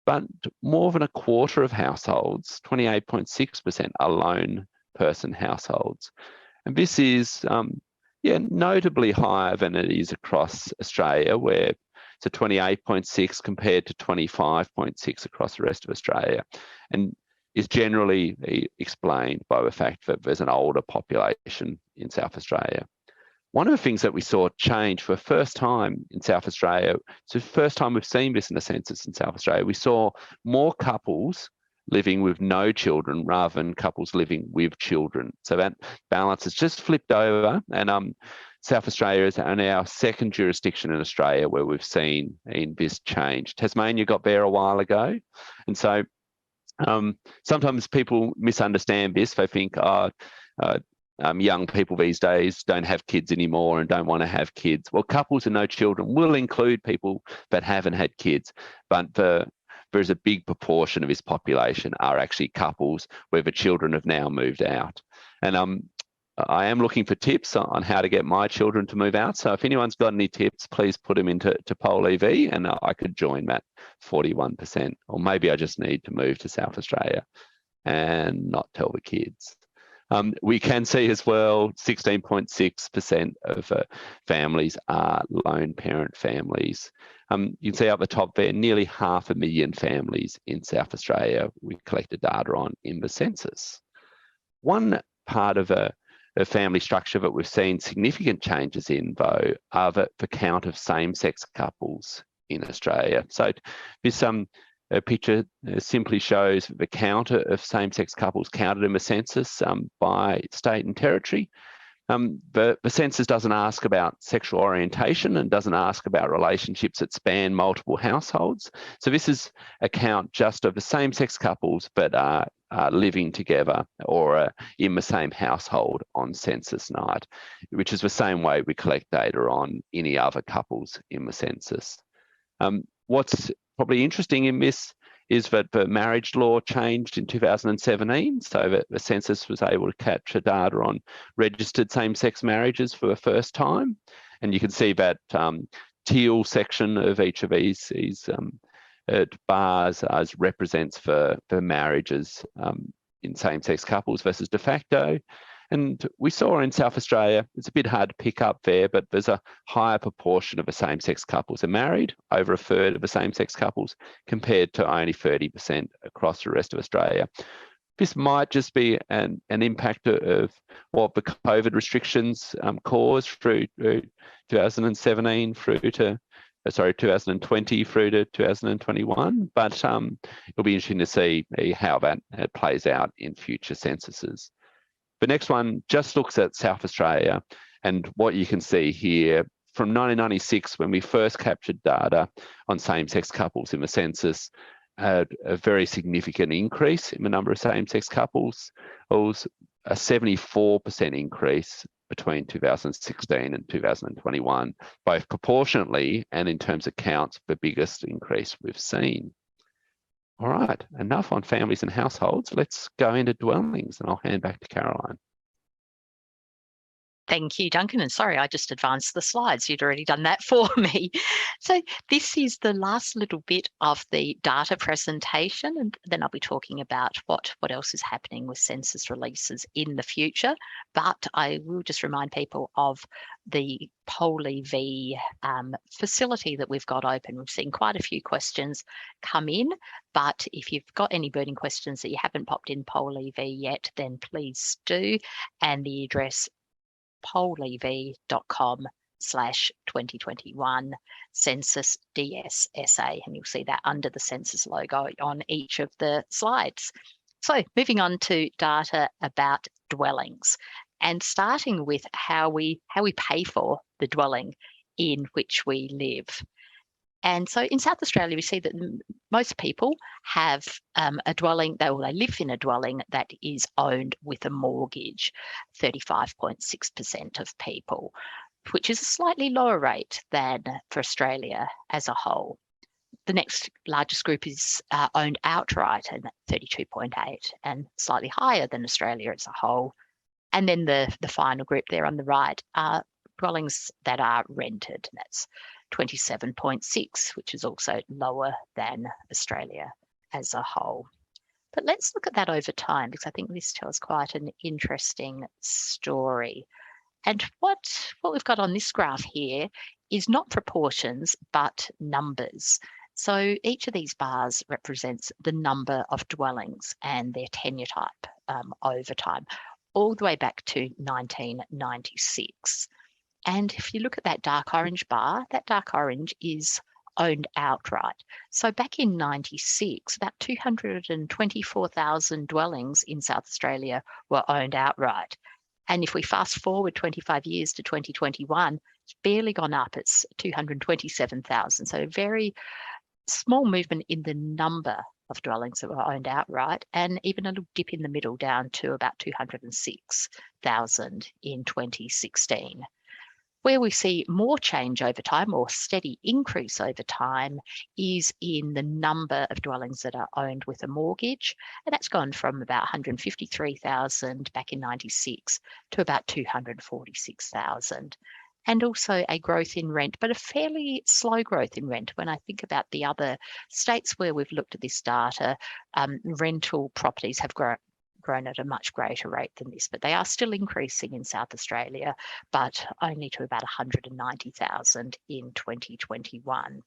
But more than a quarter of households, 28.6%, are lone person households. And this is notably higher than it is across Australia, where so 28.6 compared to 25.6 across the rest of Australia, and is generally explained by the fact that there's an older population in South Australia. One of the things that we saw change for the first time in South Australia, so the first time we've seen this in the census in South Australia, we saw more couples living with no children rather than couples living with children. So that balance has just flipped over, and South Australia is only our second jurisdiction in Australia where we've seen this change. Tasmania got there a while ago, and so sometimes people misunderstand this. They think, young people these days don't have kids anymore and don't want to have kids. Well, couples and no children will include people that haven't had kids, but there's a big proportion of this population are actually couples where the children have now moved out. And I am looking for tips on how to get my children to move out. So if anyone's got any tips, please put them into Poll EV and I could join that 41%. Or maybe I just need to move to South Australia and not tell the kids. We can see as well 16.6% of families are lone parent families. You can see up the top there, nearly 500,000 families in South Australia we collected data on in the census. One part of a family structure that we've seen significant changes in, though, are the count of same-sex couples in Australia. So this picture simply shows the count of same-sex couples counted in the census by state and territory. The census doesn't ask about sexual orientation and doesn't ask about relationships that span multiple households. So this is a count just of the same-sex couples but are living together or in the same household on census night, which is the same way we collect data on any other couples in the census. What's probably interesting in this is that the marriage law changed in 2017, so that the census was able to capture data on registered same-sex marriages for the first time. And you can see that teal section of each of these bars as represents for marriages in same-sex couples versus de facto. And we saw in South Australia, it's a bit hard to pick up there, but there's a higher proportion of the same-sex couples are married, over a third of the same-sex couples, compared to only 30% across the rest of Australia. This might just be an impact of what the COVID restrictions caused through 2017 through to 2020 through to 2021, but it'll be interesting to see how that plays out in future censuses. The next one just looks at South Australia, and what you can see here from 1996, when we first captured data on same-sex couples in the census, a very significant increase in the number of same-sex couples. It was a 74% increase between 2016 and 2021, both proportionately and in terms of counts, the biggest increase we've seen. All right, enough on families and households. Let's go into dwellings, and I'll hand back to Caroline. Thank you, Duncan. And sorry, I just advanced the slides. You'd already done that for me. So this is the last little bit of the data presentation, and then I'll be talking about what else is happening with census releases in the future. But I will just remind people of the PolEV facility that we've got open. We've seen quite a few questions come in, but if you've got any burning questions that you haven't popped in PolEV yet, then please do. And the address polev.com/2021 census DSSA, and you'll see that under the census logo on each of the slides. So moving on to data about dwellings, and starting with how we pay for the dwelling in which we live. And so in South Australia, we see that most people have a dwelling, they live in a dwelling that is owned with a mortgage, 35.6% of people, which is a slightly lower rate than for Australia as a whole. The next largest group is owned outright, and 32.8%, and slightly higher than Australia as a whole. And then the final group there on the right are dwellings that are rented, and that's 27.6%, which is also lower than Australia as a whole. But let's look at that over time, because I think this tells quite an interesting story. And what we've got on this graph here is not proportions, but numbers. So each of these bars represents the number of dwellings and their tenure type over time, all the way back to 1996. And if you look at that dark orange bar, that dark orange is owned outright. So back in 96, about 224,000 dwellings in South Australia were owned outright. And if we fast forward 25 years to 2021, it's barely gone up. It's 227,000. So a very small movement in the number of dwellings that were owned outright, and even a little dip in the middle down to about 206,000 in 2016. Where we see more change over time, or steady increase over time, is in the number of dwellings that are owned with a mortgage. And that's gone from about 153,000 back in 96 to about 246,000. And also a growth in rent, but a fairly slow growth in rent. When I think about the other states where we've looked at this data, rental properties have grown at a much greater rate than this, but they are still increasing in South Australia, but only to about 190,000 in 2021.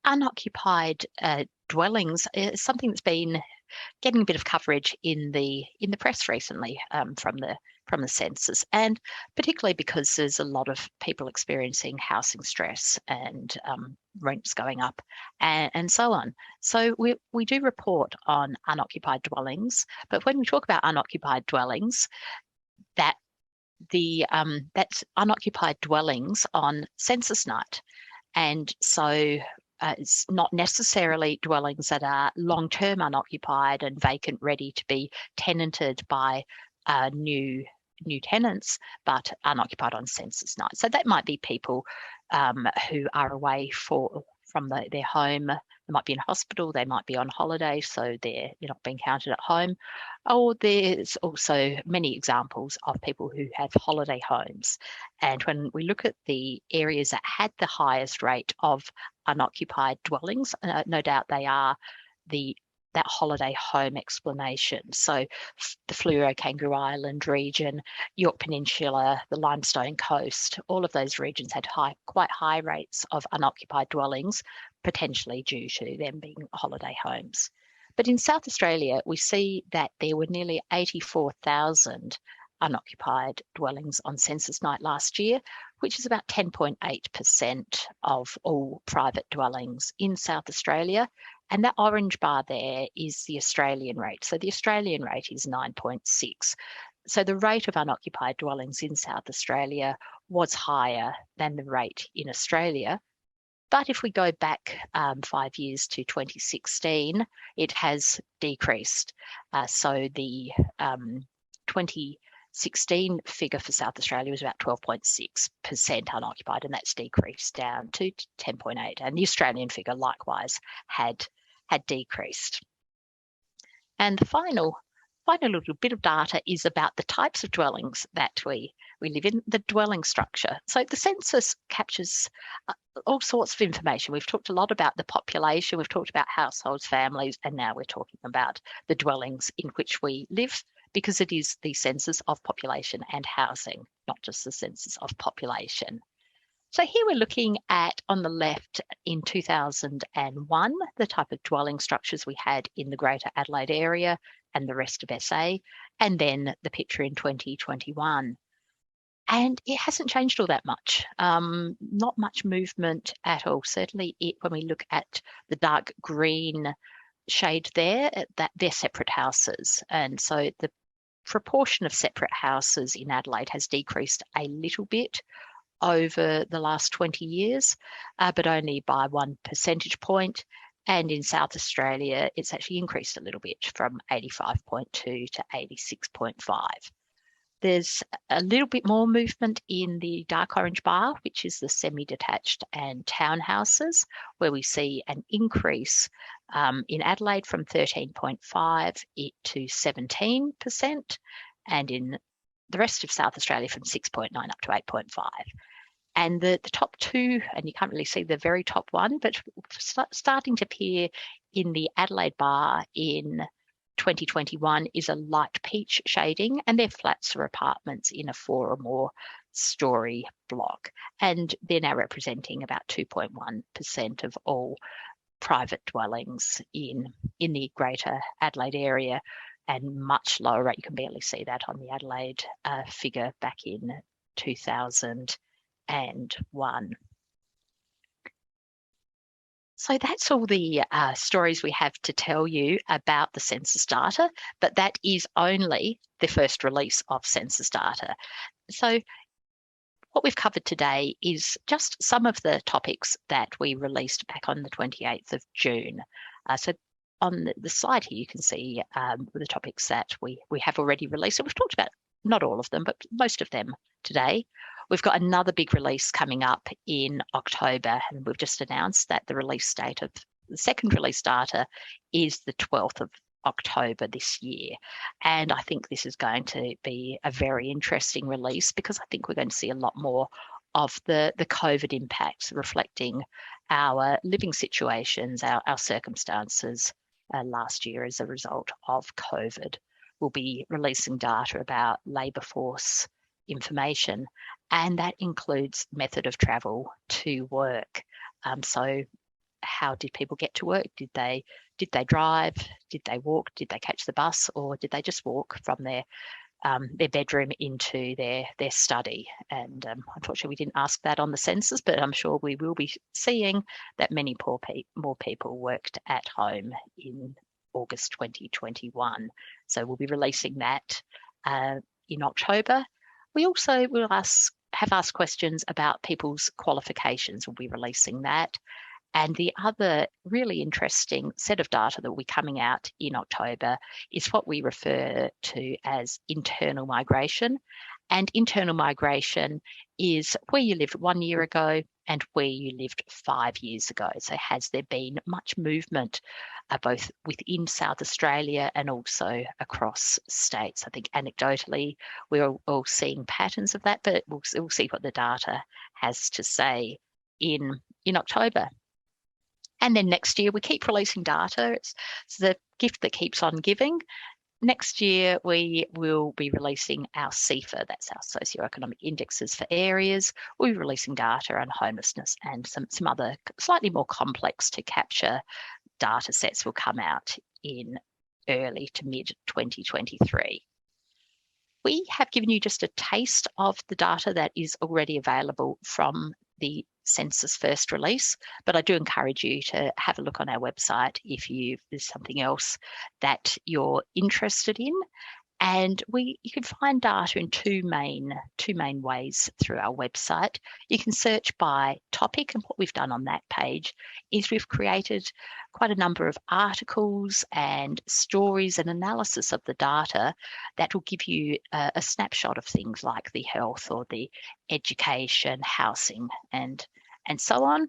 Unoccupied dwellings is something that's been getting a bit of coverage in the press recently from the from the census, and particularly because there's a lot of people experiencing housing stress and rents going up and so on. So we do report on unoccupied dwellings, but when we talk about unoccupied dwellings, that's unoccupied dwellings on census night. And so it's not necessarily dwellings that are long-term unoccupied and vacant, ready to be tenanted by new tenants, but unoccupied on census night. So that might be people who are away from their home. They might be in hospital, they might be on holiday, so they're not being counted at home. Or there's also many examples of people who have holiday homes. And when we look at the areas that had the highest rate of unoccupied dwellings, no doubt they are that holiday home explanation. So the Fleurieu Kangaroo Island region, York Peninsula, the Limestone Coast, all of those regions had quite high rates of unoccupied dwellings, potentially due to them being holiday homes. But in South Australia, we see that there were nearly 84,000 unoccupied dwellings on census night last year, which is about 10.8% of all private dwellings in South Australia. And that orange bar there is the Australian rate. So the Australian rate is 9.6. So the rate of unoccupied dwellings in South Australia was higher than the rate in Australia. But if we go back 5 years to 2016, it has decreased. So the 2016 figure for South Australia was about 12.6% unoccupied, and that's decreased down to 10.8. And the Australian figure likewise had decreased. And the final little bit of data is about the types of dwellings that we live in, the dwelling structure. So the census captures all sorts of information. We've talked a lot about the population, we've talked about households, families, and now we're talking about the dwellings in which we live, because it is the census of population and housing, not just the census of population. So here we're looking at, on the left, in 2001, the type of dwelling structures we had in the Greater Adelaide area and the rest of SA, and then the picture in 2021. And it hasn't changed all that much, not much movement at all. Certainly when we look at the dark green shade there, that they're separate houses. And so the proportion of separate houses in Adelaide has decreased a little bit over the last 20 years, but only by 1 percentage point. And in South Australia, it's actually increased a little bit from 85.2 to 86.5. There's a little bit more movement in the dark orange bar, which is the semi-detached and townhouses, where we see an increase in Adelaide from 13.5 to 17%, and in the rest of South Australia from 6.9 up to 8.5. And the top two, and you can't really see the very top one, but starting to appear in the Adelaide bar in 2021 is a light peach shading, and they're flats or apartments in a 4 or more story block. And they're now representing about 2.1% of all private dwellings in the Greater Adelaide area, and much lower rate. You can barely see that on the Adelaide figure back in 2001. So that's all the stories we have to tell you about the census data, but that is only the first release of census data. So what we've covered today is just some of the topics that we released back on the 28th of June. So on the slide here, you can see the topics that we have already released. So we've talked about not all of them, but most of them today. We've got another big release coming up in October, and we've just announced that the release date of the second release data is the 12th of October this year. And I think this is going to be a very interesting release, because I think we're going to see a lot more of the COVID impacts reflecting our living situations, our circumstances last year as a result of COVID. We'll be releasing data about labour force information, and that includes method of travel to work. So how did people get to work? Did they drive? Did they walk? Did they catch the bus? Or did they just walk from their their bedroom into their study. And unfortunately, we didn't ask that on the census, but I'm sure we will be seeing that many more people worked at home in August 2021. So we'll be releasing that in October. We also will have asked questions about people's qualifications. We'll be releasing that. And the other really interesting set of data that will be coming out in October is what we refer to as internal migration. And internal migration is where you lived 1 year ago and where you lived 5 years ago. So has there been much movement both within South Australia and also across states? I think anecdotally, we're all seeing patterns of that, but we'll see what the data has to say in October. And then next year, we keep releasing data. It's the gift that keeps on giving. Next year, we will be releasing our CEFA, that's our socioeconomic indexes for areas. We'll be releasing data on homelessness, and some other slightly more complex to capture data sets will come out in early to mid 2023. We have given you just a taste of the data that is already available from the census first release, but I do encourage you to have a look on our website if there's something else that you're interested in. And you can find data in two main ways through our website. You can search by topic, and what we've done on that page is we've created quite a number of articles and stories and analysis of the data that will give you a snapshot of things like the health or the education, housing, and so on.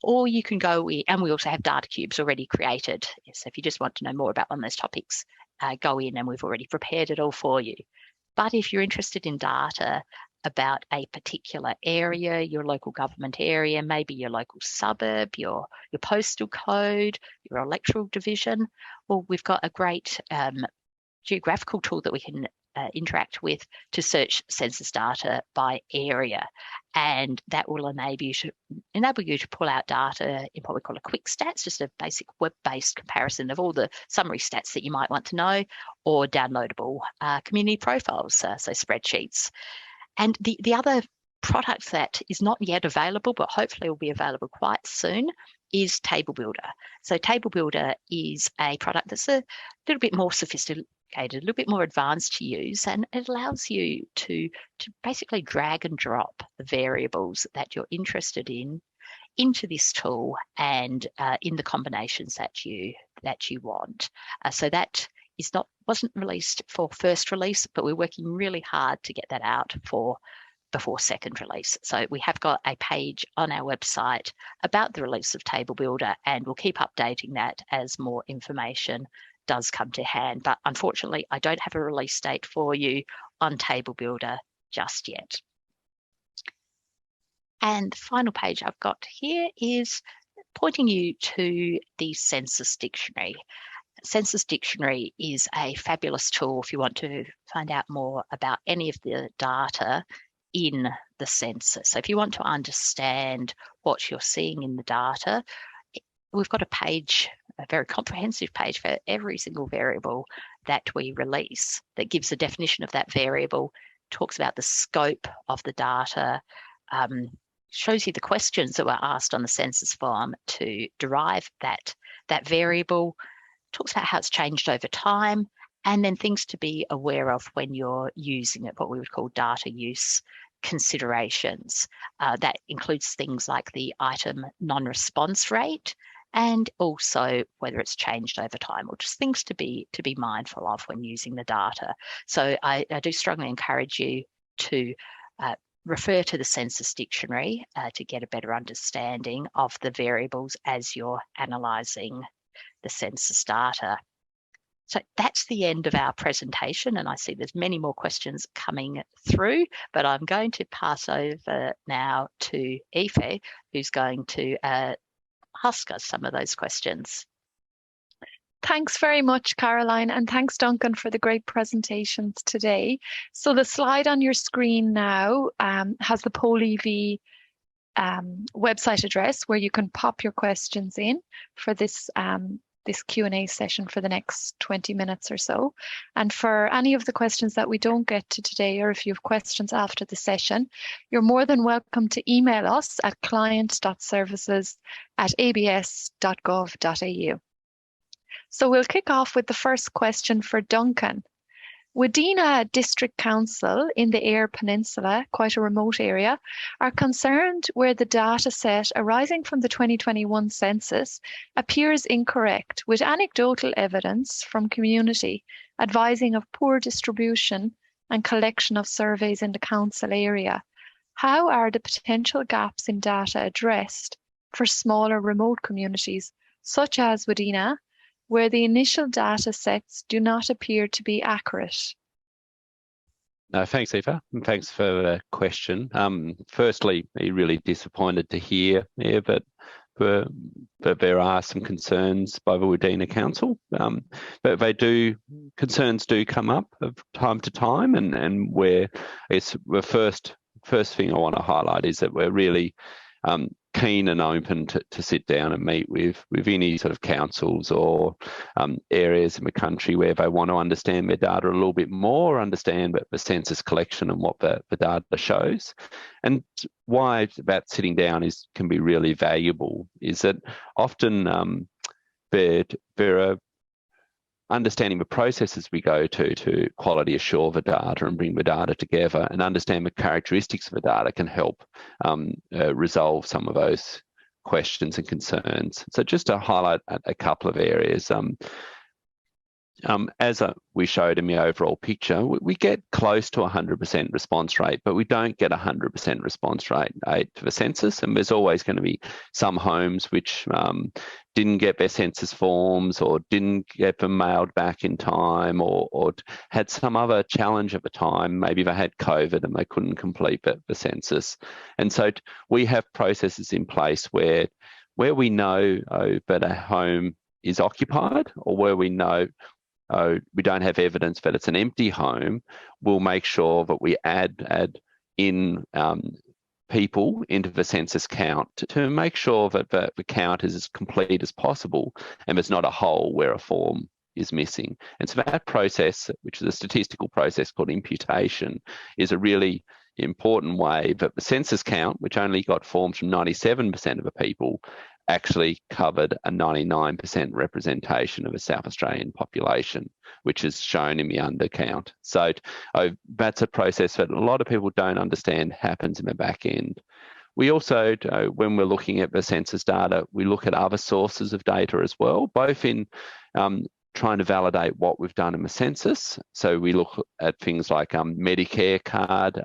Or you can go, and we also have data cubes already created. So if you just want to know more about one of those topics, go in and we've already prepared it all for you. But if you're interested in data about a particular area, your local government area, maybe your local suburb, your postal code, your electoral division, well, we've got a great geographical tool that we can interact with to search census data by area, and that will enable you to pull out data in what we call a quick stats, just a basic web-based comparison of all the summary stats that you might want to know, or downloadable community profiles, so spreadsheets. And the other product that is not yet available, but hopefully will be available quite soon, is Table Builder. So Table Builder is a product that's a little bit more sophisticated, a little bit more advanced to use, and it allows you to basically drag and drop the variables that you're interested in into this tool and in the combinations that you want. So that wasn't released for first release, but we're working really hard to get that out before second release. So we have got a page on our website about the release of Table Builder, and we'll keep updating that as more information does come to hand. But unfortunately, I don't have a release date for you on Table Builder just yet. And the final page I've got here is pointing you to the Census Dictionary. Census Dictionary is a fabulous tool if you want to find out more about any of the data in the census. So if you want to understand what you're seeing in the data, we've got a very comprehensive page for every single variable that we release that gives a definition of that variable, talks about the scope of the data, shows you the questions that were asked on the census form to derive that variable, talks about how it's changed over time, and then things to be aware of when you're using it, what we would call data use considerations. That includes things like the item non-response rate, and also whether it's changed over time, or just things to be mindful of when using the data. So I do strongly encourage you to refer to the Census Dictionary to get a better understanding of the variables as you're analysing the census data. So that's the end of our presentation, and I see there's many more questions coming through, but I'm going to pass over now to Aoife, who's going to ask us some of those questions. Thanks very much, Caroline, and thanks, Duncan, for the great presentations today. So the slide on your screen now has the PollEV website address where you can pop your questions in for this this Q&A session for the next 20 minutes or so. And for any of the questions that we don't get to today, or if you have questions after the session, you're more than welcome to email us at client.services@abs.gov.au. So we'll kick off with the first question for Duncan. Wadena District Council in the Eyre Peninsula, quite a remote area, are concerned where the data set arising from the 2021 census appears incorrect, with anecdotal evidence from community advising of poor distribution and collection of surveys in the council area. How are the potential gaps in data addressed for smaller remote communities, such as Wadena, where the initial data sets do not appear to be accurate? No, thanks, Eva, and thanks for the question. Firstly, I'm really disappointed to hear, but there are some concerns by the Wadena Council, but concerns do come up of time to time, and where it's the first thing I want to highlight is that we're really keen and open to sit down and meet with any sort of councils or areas in the country where they want to understand their data a little bit more, understand the census collection and what the data shows. And why that sitting down can be really valuable is that often there are understanding the processes we go to quality assure the data and bring the data together and understand the characteristics of the data can help resolve some of those questions and concerns. So just to highlight a couple of areas, as we showed in the overall picture, we get close to 100% response rate, but we don't get 100% response rate to the census. And there's always going to be some homes which didn't get their census forms or didn't get them mailed back in time or had some other challenge at the time. Maybe they had COVID and they couldn't complete the census. And so we have processes in place where we know that a home is occupied, or where we know we don't have evidence that it's an empty home, we'll make sure that we add in people into the census count to make sure that the count is as complete as possible and there's not a hole where a form is missing. And so that process, which is a statistical process called imputation, is a really important way that the census count, which only got forms from 97% of the people, actually covered a 99% representation of the South Australian population, which is shown in the undercount. So that's a process that a lot of people don't understand happens in the back end. We also, when we're looking at the census data, we look at other sources of data as well, both in trying to validate what we've done in the census. So we look at things like Medicare card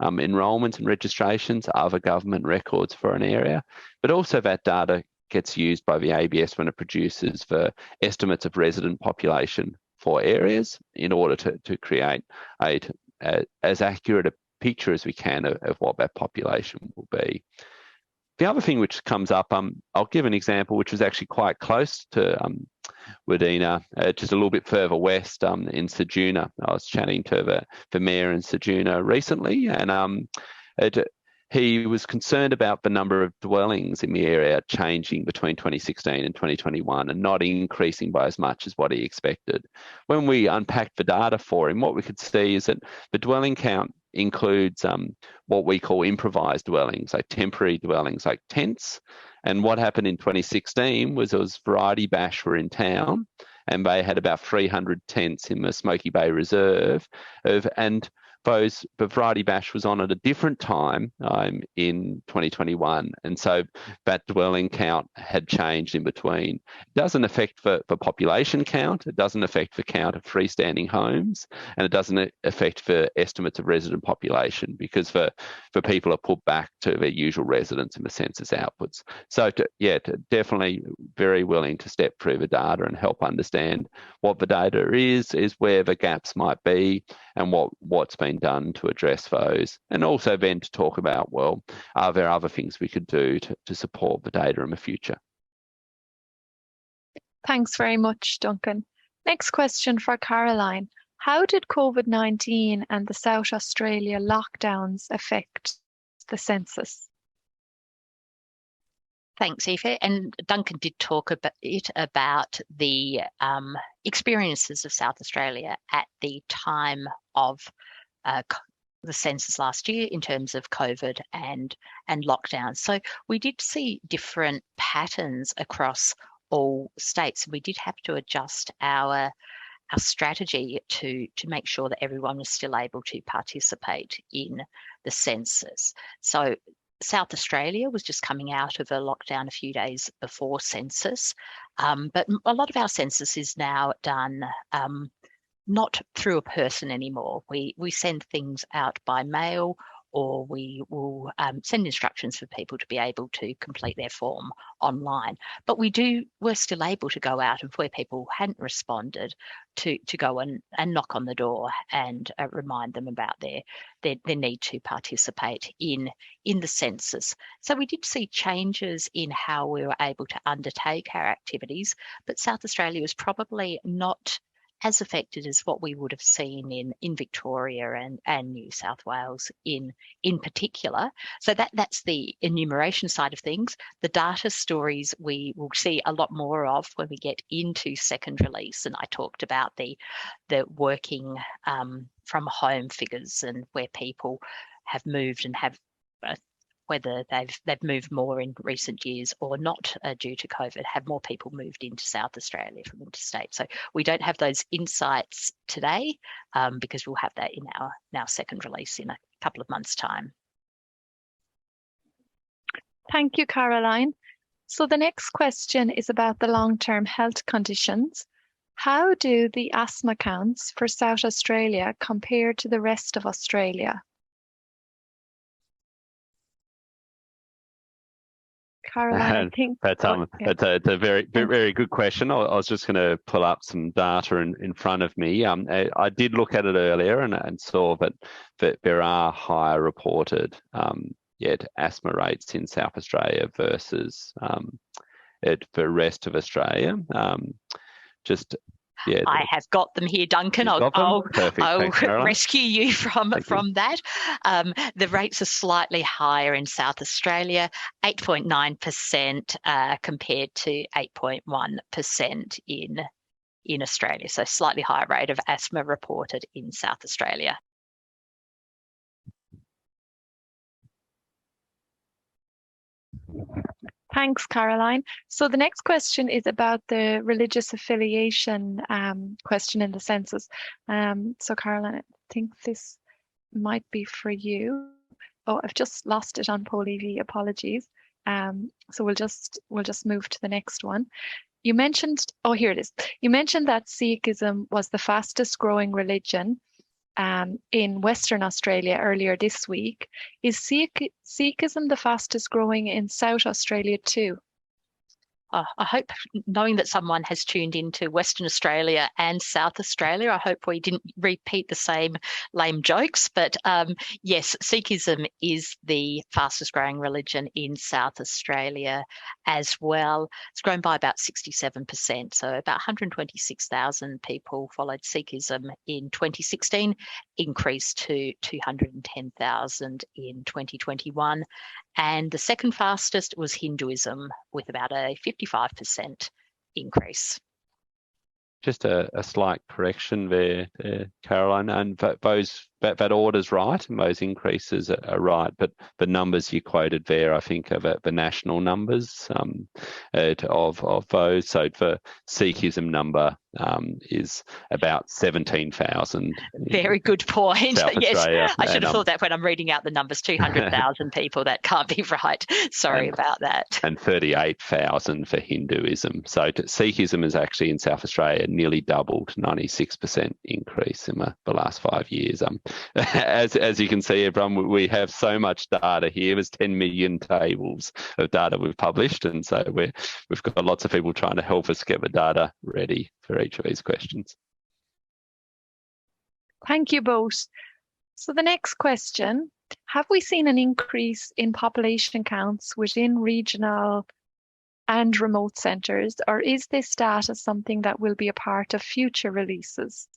enrolments and registrations, other government records for an area, but also that data gets used by the ABS when it produces the estimates of resident population for areas in order to create as accurate a picture as we can of what that population will be. The other thing which comes up, I'll give an example which was actually quite close to Wadena, just a little bit further west in Ceduna. I was chatting to the mayor in Ceduna recently, and he was concerned about the number of dwellings in the area changing between 2016 and 2021 and not increasing by as much as what he expected. When we unpacked the data for him, what we could see is that the dwelling count includes what we call improvised dwellings, like temporary dwellings, like tents. And what happened in 2016 was Variety Bash were in town, and they had about 300 tents in the Smoky Bay Reserve, and the Variety Bash was on at a different time in 2021, and so that dwelling count had changed in between. It doesn't affect the population count, it doesn't affect the count of freestanding homes, and it doesn't affect the estimates of resident population, because the people are put back to their usual residence in the census outputs. So definitely very willing to step through the data and help understand what the data is where the gaps might be, and what's been done to address those. And also then to talk about, well, are there other things we could do to support the data in the future? Thanks very much, Duncan. Next question for Caroline. How did COVID-19 and the South Australia lockdowns affect the census? Thanks, Aoife. And Duncan did talk about the experiences of South Australia at the time of the census last year in terms of COVID and lockdown. So we did see different patterns across all states. We did have to adjust our strategy to make sure that everyone was still able to participate in the census. So South Australia was just coming out of a lockdown a few days before census, but a lot of our census is now done not through a person anymore. We send things out by mail, or we will send instructions for people to be able to complete their form online. But we're still able to go out, and where people hadn't responded, to go and knock on the door and remind them about their need to participate in the census. So we did see changes in how we were able to undertake our activities, but South Australia was probably not as affected as what we would have seen in Victoria and New South Wales in particular. So that's the enumeration side of things. The data stories we will see a lot more of when we get into second release, and I talked about the working from home figures and where people have moved and have whether they've moved more in recent years or not due to COVID, have more people moved into South Australia from interstate. So we don't have those insights today because we'll have that in our second release in a couple of months' time. Thank you, Caroline. So the next question is about the long-term health conditions. How do the asthma counts for South Australia compare to the rest of Australia? Caroline, I think that's a very good question. I was just going to pull up some data in front of me. I did look at it earlier and saw that there are higher reported asthma rates in South Australia versus the rest of Australia. I have got them here, Duncan. I'll rescue you from that. The rates are slightly higher in South Australia, 8.9% compared to 8.1% in Australia. So slightly higher rate of asthma reported in South Australia. Thanks, Caroline. So the next question is about the religious affiliation question in the census. So Caroline, I think this might be for you. Oh, I've just lost it on PolEV. Apologies. So we'll just move to the next one. You mentioned, oh, here it is. You mentioned that Sikhism was the fastest growing religion in Western Australia earlier this week. Is Sikhism the fastest growing in South Australia too? I hope, knowing that someone has tuned into Western Australia and South Australia, I hope we didn't repeat the same lame jokes. But yes, Sikhism is the fastest growing religion in South Australia as well. It's grown by about 67%. So about 126,000 people followed Sikhism in 2016, increased to 210,000 in 2021. And the second fastest was Hinduism, with about a 55% increase. Just a slight correction there, Caroline, and that order's right, and those increases are right, but the numbers you quoted there, I think, are the national numbers of those. So the Sikhism number is about 17,000. Very good point. Yes, Australia. I should have thought that when I'm reading out the numbers. 200,000 people. That can't be right. Sorry about that. And 38,000 for Hinduism. So Sikhism is actually in South Australia nearly doubled, 96% increase in the last 5 years. As you can see, everyone, we have so much data here. There's 10 million tables of data we've published, and so we've got lots of people trying to help us get the data ready for each of these questions. Thank you both. So the next question, have we seen an increase in population counts within regional and remote centres, or is this data something that will be a part of future releases?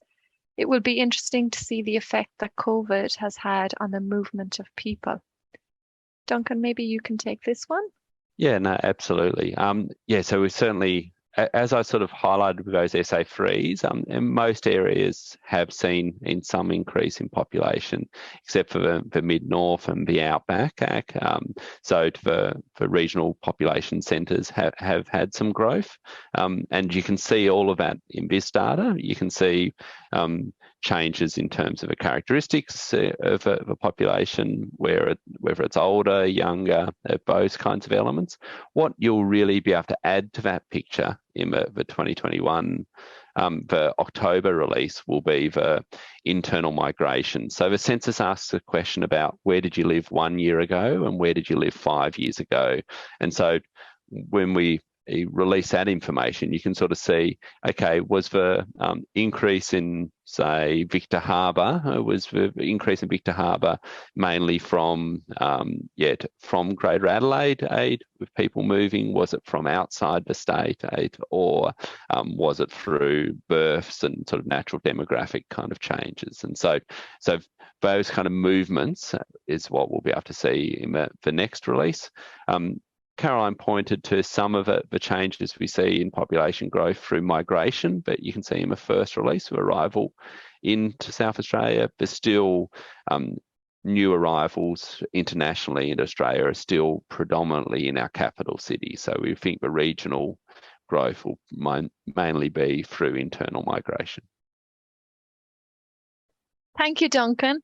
It will be interesting to see the effect that COVID has had on the movement of people. Duncan, maybe you can take this one. Yeah, no, absolutely. Yeah, so we certainly, as I sort of highlighted with those SA3s, and most areas have seen in some increase in population, except for the mid-north and the outback. So for regional population centres have had some growth, and you can see all of that in this data. You can see changes in terms of the characteristics of a population, whether it's older, younger, those kinds of elements. What you'll really be able to add to that picture in the 2021 the October release will be the internal migration. So the census asks a question about where did you live 1 year ago and where did you live 5 years ago. And so when we release that information, you can sort of see, okay, was the increase in, say, Victor Harbor, was the increase in Victor Harbor mainly from from Greater Adelaide with people moving? Was it from outside the state, or was it through births and sort of natural demographic kind of changes? And so those kind of movements is what we'll be able to see in the next release. Caroline pointed to some of the changes we see in population growth through migration, but you can see in the first release of arrival into South Australia, there's still new arrivals internationally into Australia are still predominantly in our capital city. So we think the regional growth will mainly be through internal migration. Thank you, Duncan.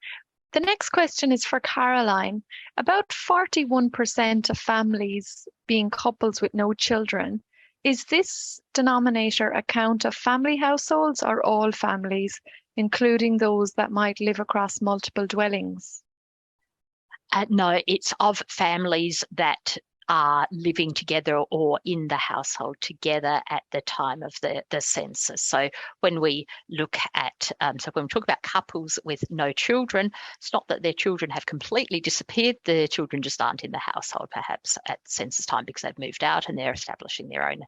The next question is for Caroline. About 41% of families being couples with no children. Is this denominator a count of family households or all families, including those that might live across multiple dwellings? No, it's of families that are living together or in the household together at the time of the census. So when we look at, when we talk about couples with no children, it's not that their children have completely disappeared. The children just aren't in the household, perhaps at census time, because they've moved out and they're establishing their own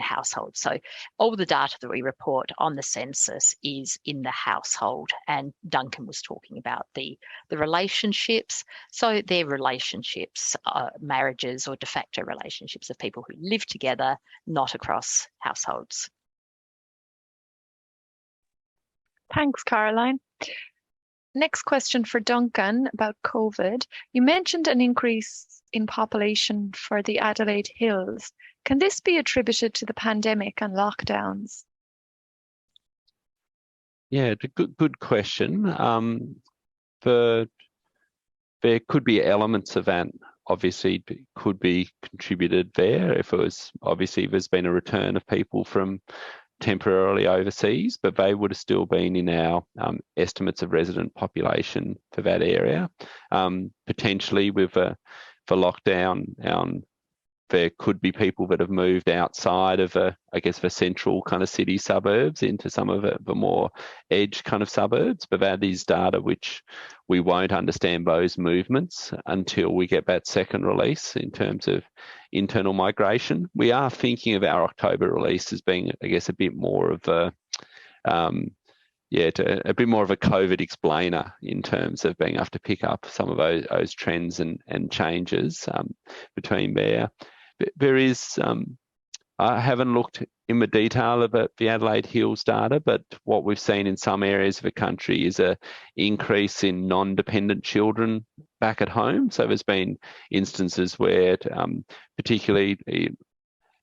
household. So all the data that we report on the census is in the household, and Duncan was talking about the relationships. So their relationships, marriages or de facto relationships of people who live together, not across households. Thanks, Caroline. Next question for Duncan about COVID. You mentioned an increase in population for the Adelaide Hills. Can this be attributed to the pandemic and lockdowns? Yeah, it's a good question. There could be elements of that. Obviously, could be contributed there if it was, obviously there's been a return of people from temporarily overseas, but they would have still been in our estimates of resident population for that area. Potentially with the lockdown, there could be people that have moved outside of the central kind of city suburbs into some of the more edge kind of suburbs, but that is data which we won't understand those movements until we get that second release in terms of internal migration. We are thinking of our October release as being, I guess, a bit more of a bit more of a COVID explainer in terms of being able to pick up some of those trends and changes between there. There is, I haven't looked in the detail about the Adelaide Hills data, but what we've seen in some areas of the country is an increase in non-dependent children back at home. So there's been instances where, particularly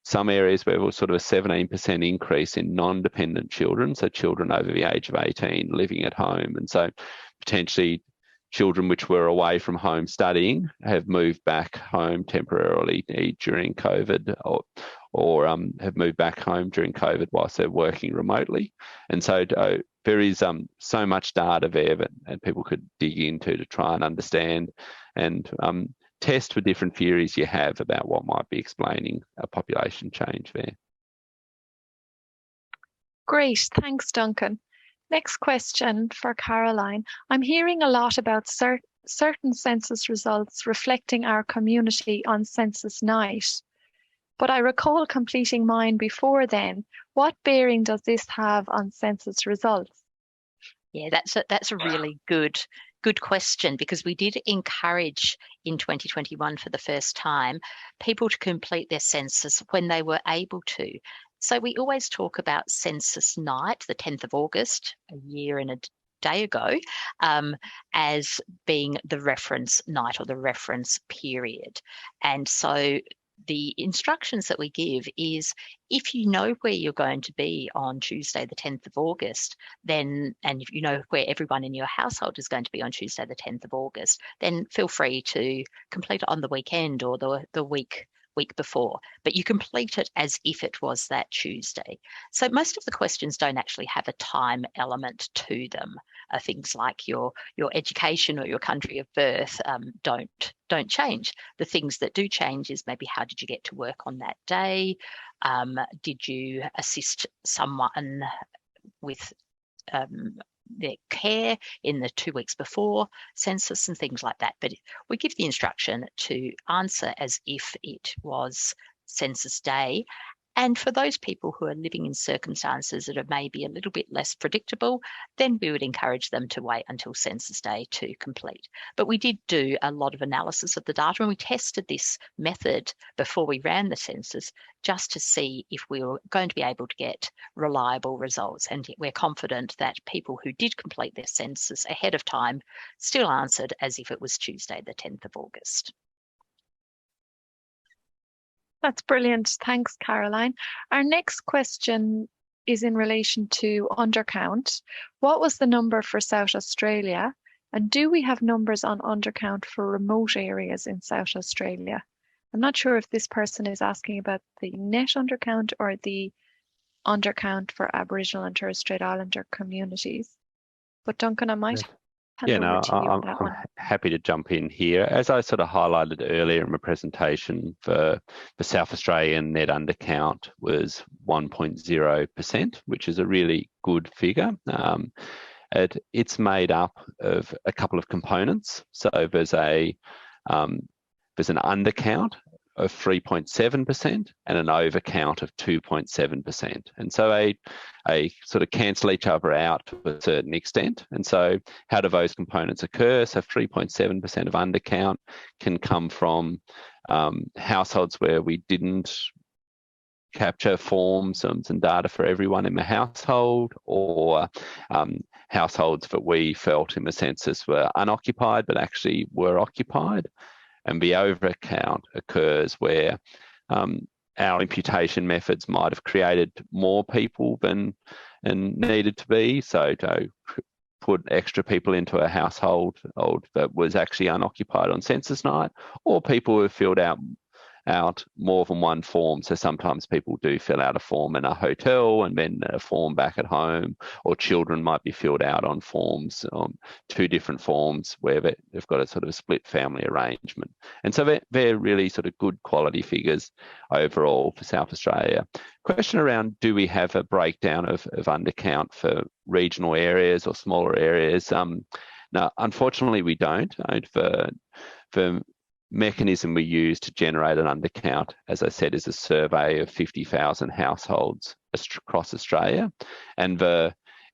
some areas where there was sort of a 17% increase in non-dependent children, so children over the age of 18 living at home. And so potentially children which were away from home studying have moved back home temporarily during COVID, or have moved back home during COVID whilst they're working remotely. And so there is so much data there that people could dig into to try and understand and test for different theories you have about what might be explaining a population change there. Great, thanks, Duncan. Next question for Caroline. I'm hearing a lot about certain census results reflecting our community on census night, but I recall completing mine before then. What bearing does this have on census results? Yeah, that's a really good good question, because we did encourage in 2021 for the first time people to complete their census when they were able to. So we always talk about census night, the 10th of August, a year and a day ago, as being the reference night or the reference period. And so the instructions that we give is, if you know where you're going to be on Tuesday, the 10th of August, then, and if you know where everyone in your household is going to be on Tuesday, the 10th of August, then feel free to complete it on the weekend or the week before, but you complete it as if it was that Tuesday. So most of the questions don't actually have a time element to them. Things like your education or your country of birth don't change. The things that do change is maybe how did you get to work on that day? Did you assist someone with their care in the 2 weeks before census and things like that? But we give the instruction to answer as if it was census day. And for those people who are living in circumstances that are maybe a little bit less predictable, then we would encourage them to wait until census day to complete. But we did do a lot of analysis of the data, and we tested this method before we ran the census just to see if we were going to be able to get reliable results. And we're confident that people who did complete their census ahead of time still answered as if it was Tuesday, the 10th of August. That's brilliant. Thanks, Caroline. Our next question is in relation to undercount. What was the number for South Australia? And do we have numbers on undercount for remote areas in South Australia? I'm not sure if this person is asking about the net undercount or the undercount for Aboriginal and Torres Strait Islander communities. But Duncan, I might hand over to you on that one. I'm happy to jump in here. As I sort of highlighted earlier in my presentation, for South Australian net undercount was 1.0%, which is a really good figure. It's made up of a couple of components. So there's an undercount of 3.7% and an overcount of 2.7%. And so they sort of cancel each other out to a certain extent. And so how do those components occur? So 3.7% of undercount can come from households where we didn't capture forms and data for everyone in the household, or households that we felt in the census were unoccupied but actually were occupied. And the overcount occurs where our imputation methods might have created more people than needed to be. So to put extra people into a household that was actually unoccupied on census night, or people who filled out more than one form. So sometimes people do fill out a form in a hotel and then a form back at home, or children might be filled out on forms, two different forms where they've got a sort of split family arrangement. And so they're really sort of good quality figures overall for South Australia. Question around, do we have a breakdown of undercount for regional areas or smaller areas? No, unfortunately we don't. The mechanism we use to generate an undercount, as I said, is a survey of 50,000 households across Australia, and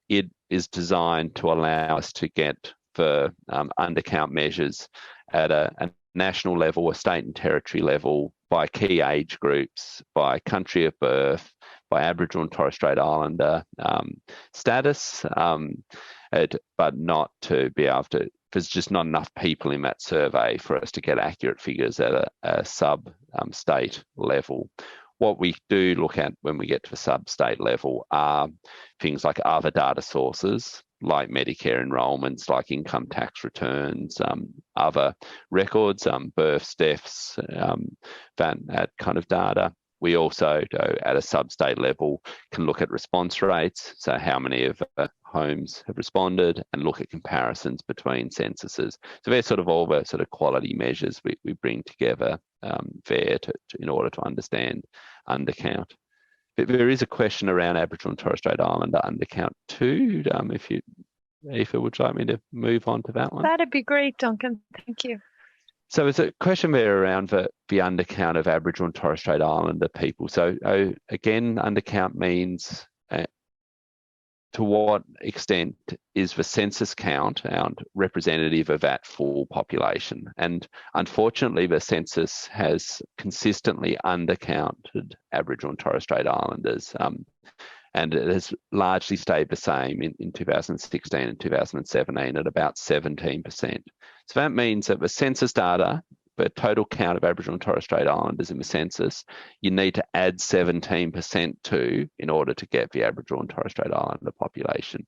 it is designed to allow us to get the undercount measures at a national level, a state and territory level, by key age groups, by country of birth, by Aboriginal and Torres Strait Islander status, but not to be able to. There's just not enough people in that survey for us to get accurate figures at a sub-state level. What we do look at when we get to the sub-state level are things like other data sources, like Medicare enrolments, like income tax returns, other records, births, deaths, that kind of data. We also, at a sub-state level, can look at response rates, so how many of homes have responded, and look at comparisons between censuses. So they're sort of all the sort of quality measures we bring together there in order to understand undercount. But there is a question around Aboriginal and Torres Strait Islander undercount too. If Aoife, would you like me to move on to that one? That'd be great, Duncan. Thank you. So there's a question there around the undercount of Aboriginal and Torres Strait Islander people. So again, undercount means to what extent is the census count representative of that full population? And unfortunately, the census has consistently undercounted Aboriginal and Torres Strait Islanders, and it has largely stayed the same in 2016 and 2017 at about 17%. So that means that the census data, the total count of Aboriginal and Torres Strait Islanders in the census, you need to add 17% to in order to get the Aboriginal and Torres Strait Islander population.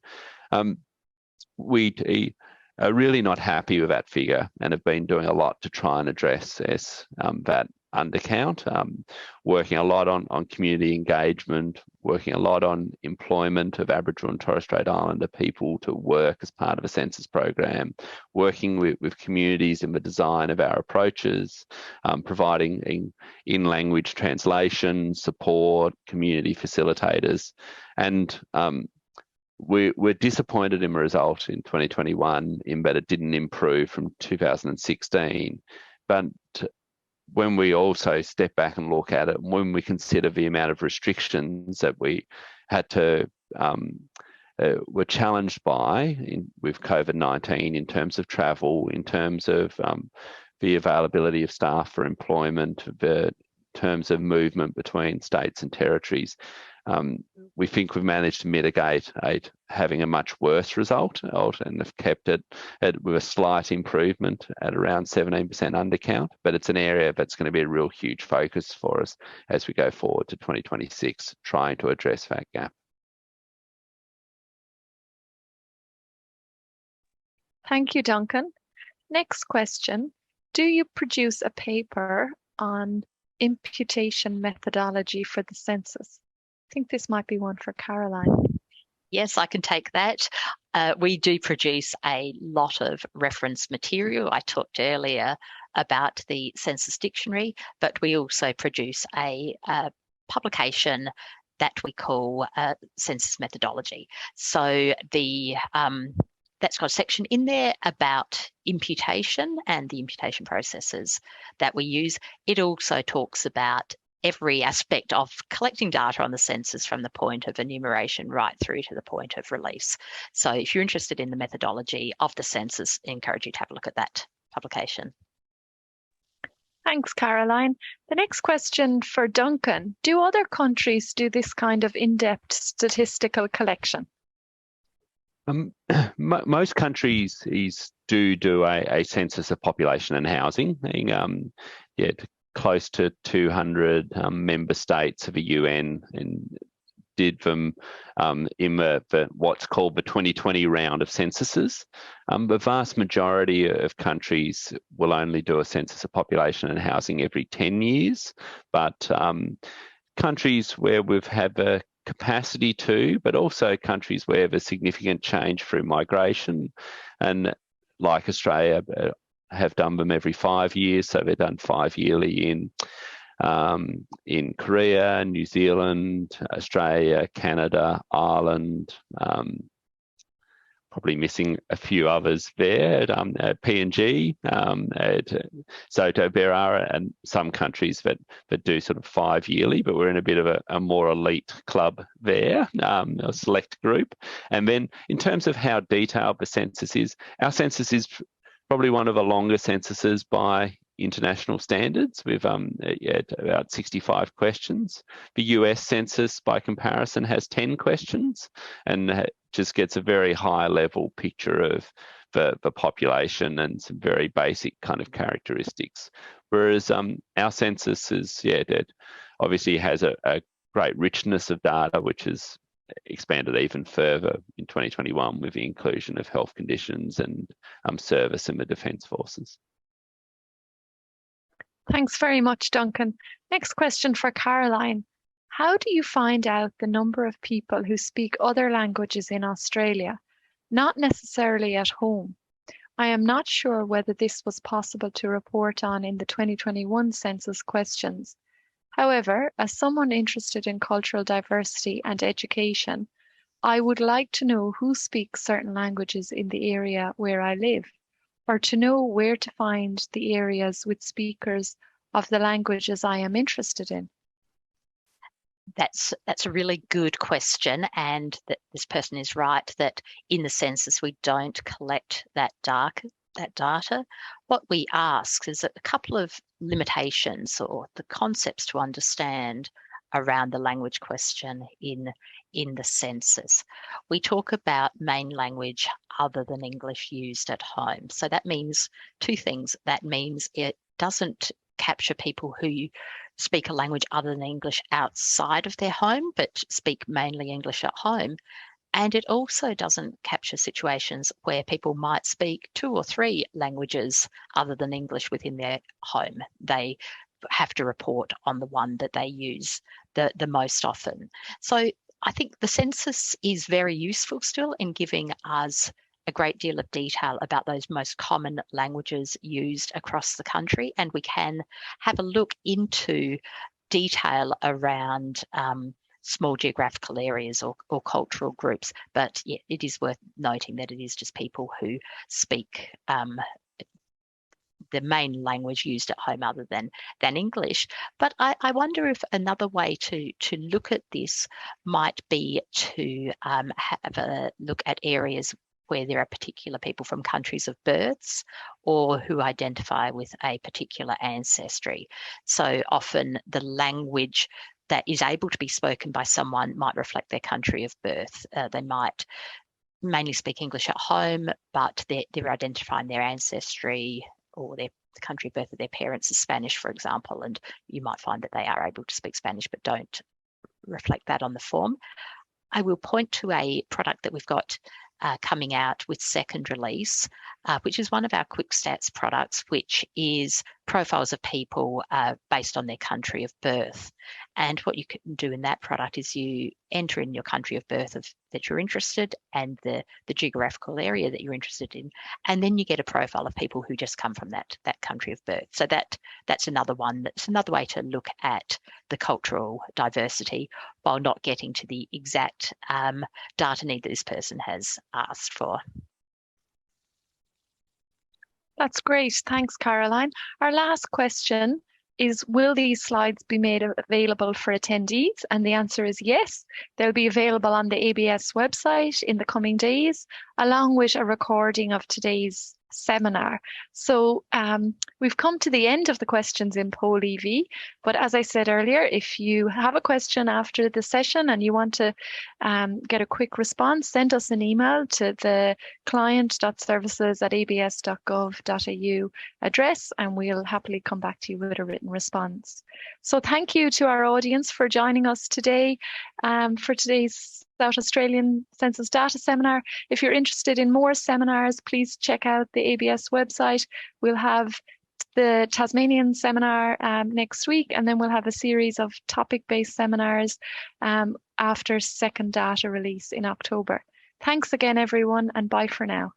We are really not happy with that figure and have been doing a lot to try and address that undercount, working a lot on community engagement, working a lot on employment of Aboriginal and Torres Strait Islander people to work as part of a census program, working with communities in the design of our approaches, providing in-language translation, support, community facilitators. And we're disappointed in the result in 2021 in that it didn't improve from 2016. But when we also step back and look at it, when we consider the amount of restrictions that we had to were challenged by with COVID-19 in terms of travel, in terms of the availability of staff for employment, the terms of movement between states and territories, we think we've managed to mitigate having a much worse result and have kept it with a slight improvement at around 17% undercount. But it's an area that's going to be a real huge focus for us as we go forward to 2026, trying to address that gap. Thank you, Duncan. Next question. Do you produce a paper on imputation methodology for the census? I think this might be one for Caroline. Yes, I can take that. We do produce a lot of reference material. I talked earlier about the Census Dictionary, but we also produce a publication that we call Census Methodology. So that's got a section in there about imputation and the imputation processes that we use. It also talks about every aspect of collecting data on the census from the point of enumeration right through to the point of release. So if you're interested in the methodology of the census, I encourage you to have a look at that publication. Thanks, Caroline. The next question for Duncan. Do other countries do this kind of in-depth statistical collection? Most countries do a census of population and housing. Close to 200 member states of the UN and did them in what's called the 2020 round of censuses. The vast majority of countries will only do a census of population and housing every 10 years, but countries where we've had the capacity to, but also countries where there's significant change through migration, and like Australia, have done them every 5 years, so they're done 5 yearly in Korea, New Zealand, Australia, Canada, Ireland, probably missing a few others there, PNG. So there are some countries that do sort of 5 yearly, but we're in a bit of a more elite club there, a select group. And then in terms of how detailed the census is, our census is probably one of the longer censuses by international standards with about 65 questions. The US census, by comparison, has 10 questions and just gets a very high level picture of the population and some very basic kind of characteristics. Whereas our census it obviously has a great richness of data, which is expanded even further in 2021 with the inclusion of health conditions and service in the Defence Forces. Thanks very much, Duncan. Next question for Caroline. How do you find out the number of people who speak other languages in Australia, not necessarily at home? I am not sure whether this was possible to report on in the 2021 census questions. However, as someone interested in cultural diversity and education, I would like to know who speaks certain languages in the area where I live, or to know where to find the areas with speakers of the languages I am interested in. That's a really good question, and that this person is right that in the census we don't collect that data. What we ask is a couple of limitations or the concepts to understand around the language question in the census. We talk about main language other than English used at home. So that means two things. That means it doesn't capture people who speak a language other than English outside of their home, but speak mainly English at home. And it also doesn't capture situations where people might speak 2 or 3 languages other than English within their home. They have to report on the one that they use the most often. So I think the census is very useful still in giving us a great deal of detail about those most common languages used across the country, and we can have a look into detail around small geographical areas or cultural groups. But yeah, it is worth noting that it is just people who speak the main language used at home other than English. But I wonder if another way to look at this might be to have a look at areas where there are particular people from countries of births or who identify with a particular ancestry. So often the language that is able to be spoken by someone might reflect their country of birth. They might mainly speak English at home, but they're identifying their ancestry or the country of birth of their parents as Spanish, for example, and you might find that they are able to speak Spanish but don't reflect that on the form. I will point to a product that we've got coming out with second release, which is one of our quick stats products, which is profiles of people based on their country of birth. And what you can do in that product is you enter in your country of birth that you're interested and the geographical area that you're interested in, and then you get a profile of people who just come from that country of birth. So that's another one. That's another way to look at the cultural diversity while not getting to the exact data need that this person has asked for. That's great. Thanks, Caroline. Our last question is, will these slides be made available for attendees? And the answer is yes. They'll be available on the ABS website in the coming days, along with a recording of today's seminar. So we've come to the end of the questions in Poll EV, but as I said earlier, if you have a question after the session and you want to get a quick response, send us an email to the client.services@abs.gov.au address and we'll happily come back to you with a written response. So thank you to our audience for joining us today for today's South Australian Census Data Seminar. If you're interested in more seminars, please check out the ABS website. We'll have the Tasmanian seminar next week, and then we'll have a series of topic-based seminars after second data release in October. Thanks again, everyone, and bye for now.